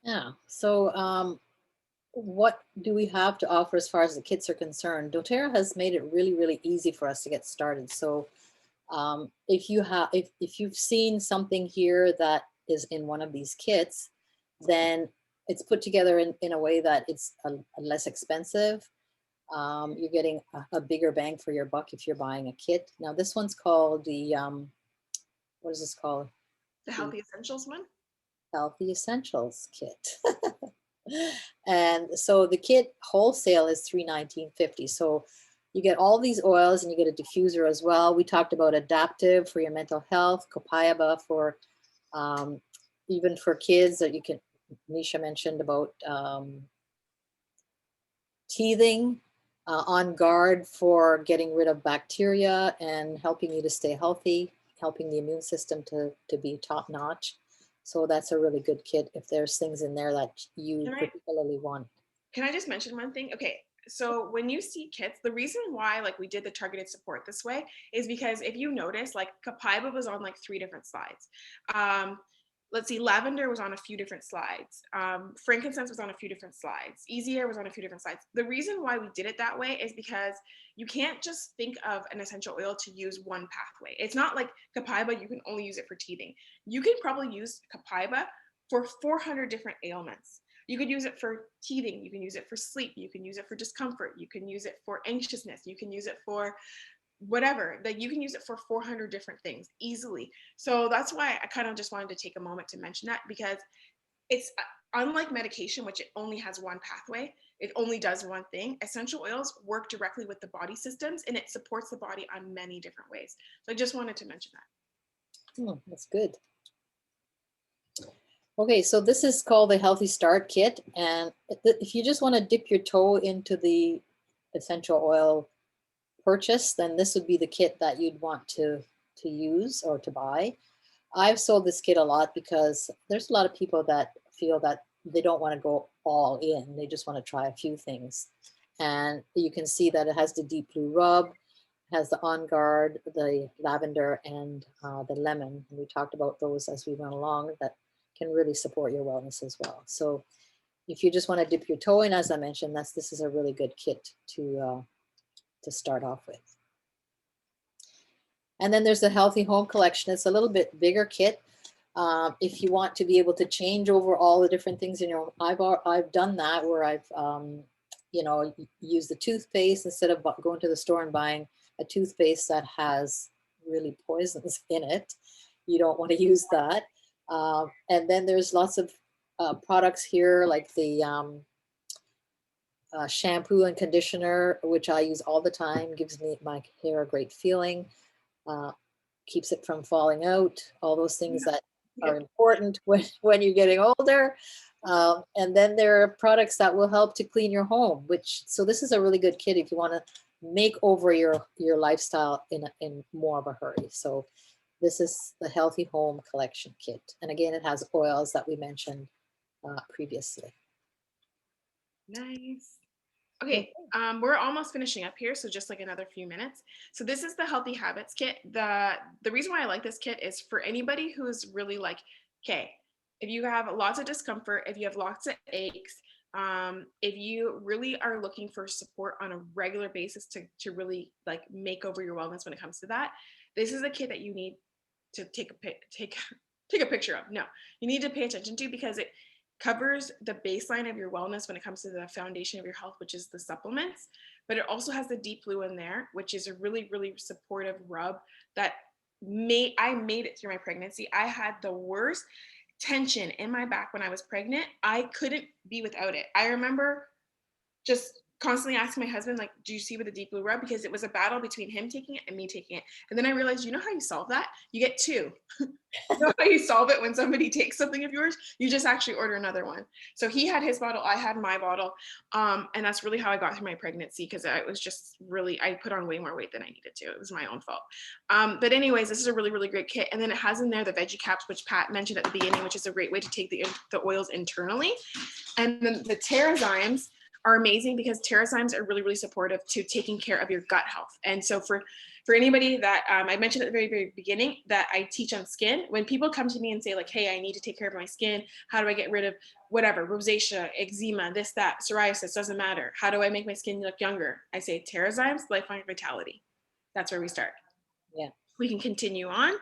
Yeah, so what do we have to offer as far as the kits are concerned? doTERRA has made it really, really easy for us to get started. So if you've seen something here that is in one of these kits, then it's put together in a way that it's less expensive. You're getting a bigger bang for your buck if you're buying a kit. Now this one's called the, what is this called? The Healthy Essentials one? Healthy Essentials kit. And so the kit wholesale is $319.50. So you get all these oils and you get a diffuser as well. We talked about adaptive for your mental health, Copaiba for even for kids that you can, Nisha mentioned about teething, On Guard for getting rid of bacteria and helping you to stay healthy helping the immune system to be top notch. So that's a really good kit if there's things in there that you particularly want. Can I just mention one thing? Okay, so when you see kits, the reason why like we did the targeted support this way is because if you notice, like Copaiba was on like 3 different slides. Let's see, lavender was on a few different slides. Frankincense was on a few different slides. Easy Air was on a few different slides. The reason why we did it that way is because you can't just think of an essential oil to use one pathway. It's not like Copaiba, you can only use it for teething. You can probably use Copaiba for 400 different ailments. You could use it for teething. You can use it for sleep. You can use it for discomfort. You can use it for anxiousness. You can use it for whatever. Like you can use it for 400 different things easily. So that's why I kind of just wanted to take a moment to mention that, because it's unlike medication, which it only has one pathway. It only does one thing. Essential oils work directly with the body systems, and it supports the body on many different ways. So I just wanted to mention that. That's good. Okay, so this is called the Healthy Start Kit. And if you just want to dip your toe into the essential oil purchase, then this would be the kit that you'd want to use or to buy. I've sold this kit a lot because there's a lot of people that feel that they don't want to go all in. They just want to try a few things. And you can see that it has the deep blue rub, has the On Guard, the lavender, and the lemon. And we talked about those as we went along that can really support your wellness as well. So if you just want to dip your toe in, as I mentioned, this is a really good kit to start off with. And then there's the Healthy Home Collection. It's a little bit bigger kit. If you want to be able to change over all the different things in your home, I've done that where I've you know, used the toothpaste instead of going to the store and buying a toothpaste that has really poisons in it. You don't want to use that. And then there's lots of products here like the shampoo and conditioner, which I use all the time, gives my hair a great feeling, keeps it from falling out, all those things that are important when you're getting older. And then there are products that will help to clean your home, so this is a really good kit if you want to make over your lifestyle in more of a hurry. So this is the Healthy Home Collection Kit. And again, it has oils that we mentioned previously. Nice. Okay, we're almost finishing up here, so just like another few minutes. So this is the Healthy Habits Kit. The reason why I like this kit is for anybody who's really like, okay, if you have lots of discomfort, if you have lots of aches, if you really are looking for support on a regular basis to really like make over your wellness when it comes to that, this is a kit that you need to take a picture of. No, you need to pay attention to, because it covers the baseline of your wellness when it comes to the foundation of your health, which is the supplements. But it also has the deep blue in there, which is a really, really supportive rub that I made it through my pregnancy. I had the worst tension in my back when I was pregnant. I couldn't be without it. I remember just constantly asking my husband, like, do you see with the deep blue rub? Because it was a battle between him taking it and me taking it. And then I realized, you know how you solve that? You get 2. You know how you solve it when somebody takes something of yours? You just actually order another one. So he had his bottle, I had my bottle. And that's really how I got through my pregnancy, because I was just really, I put on way more weight than I needed to. It was my own fault. But anyways, this is a really, really great kit. And then it has in there the veggie caps, which Pat mentioned at the beginning, which is a great way to take the oils internally. And then the Terrazymes are amazing, because Terrazymes are really, really supportive to taking care of your gut health. And so for anybody that I mentioned at the very, very beginning that I teach on skin, when people come to me and say like, hey, I need to take care of my skin, how do I get rid of whatever, rosacea, eczema, this, that, psoriasis, doesn't matter. How do I make my skin look younger? I say Terrazymes, Lifelong Vitality. That's where we start. Yeah. We can continue on.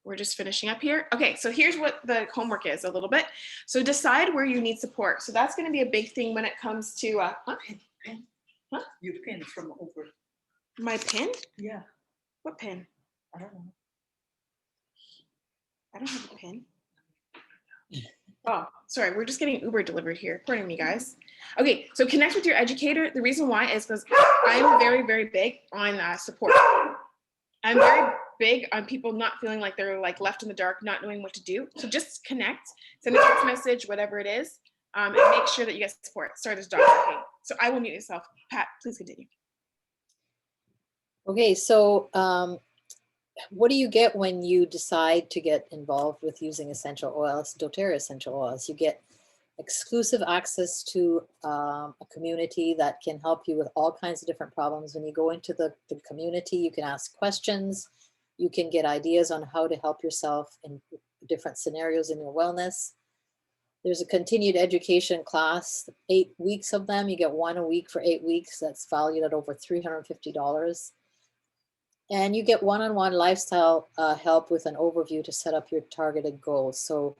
We're just finishing up here. Okay, so here's what the homework is a little bit. So decide where you need support. So that's going to be a big thing when it comes to Pin. Huh? Your pin from over. My pin? Yeah. What pin? I don't know. I don't have a pin. Oh, sorry. We're just getting Uber delivered here. Pardon me, guys. Okay, so connect with your educator. The reason why is because I'm very, very big on support. I'm very big on people not feeling like they're like left in the dark, not knowing what to do. So just connect, send a text message, whatever it is, and make sure that you get support. Sorry, there's dogs barking. So I will mute myself. Pat, please continue. Okay, so what do you get when you decide to get involved with using essential oils, doTERRA essential oils? You get exclusive access to a community that can help you with all kinds of different problems. When you go into the community, you can ask questions, you can get ideas on how to help yourself in different scenarios in your wellness. There's a continued education class, 8 weeks of them. You get one a week for 8 weeks. That's valued at over $350. And you get one-on-one lifestyle help with an overview to set up your targeted goals. So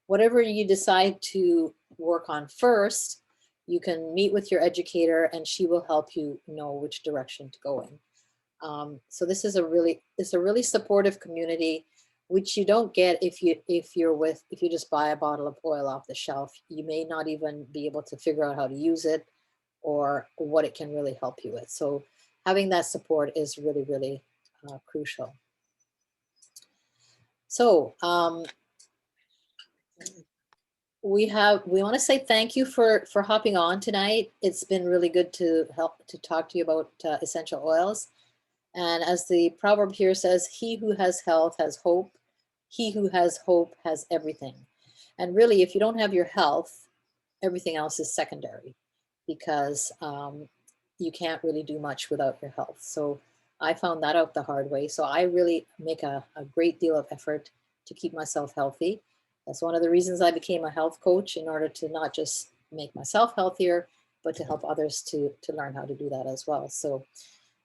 whatever you decide to work on first, you can meet with your educator and she will help you know which direction to go in. So this is a really supportive community, which you don't get if you just buy a bottle of oil off the shelf. You may not even be able to figure out how to use it or what it can really help you with. So having that support is really, really crucial. So we want to say thank you for hopping on tonight. It's been really good to talk to you about essential oils. And as the proverb here says, he who has health has hope. He who has hope has everything. And really, if you don't have your health, everything else is secondary, because you can't really do much without your health. So I found that out the hard way. So I really make a great deal of effort to keep myself healthy. That's one of the reasons I became a health coach, in order to not just make myself healthier, but to help others to learn how to do that as well. So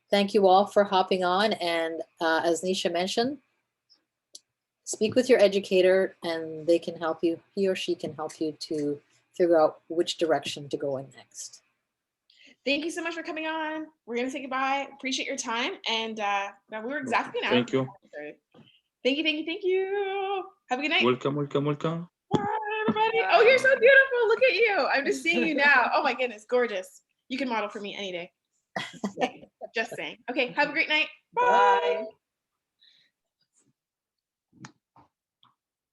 thank you all for hopping on. And as Nisha mentioned, speak with your educator and they can help you, he or she can help you to figure out which direction to go in next. Thank you so much for coming on. We're going to say goodbye. Appreciate your time. And we were exactly an hour. Thank you. Thank you, thank you, thank you. Have a good night. Welcome, welcome, welcome. Bye, everybody. Oh, you're so beautiful. Look at you. I'm just seeing you now. Oh my goodness, gorgeous. You can model for me any day. Just saying. Okay, have a great night. Bye.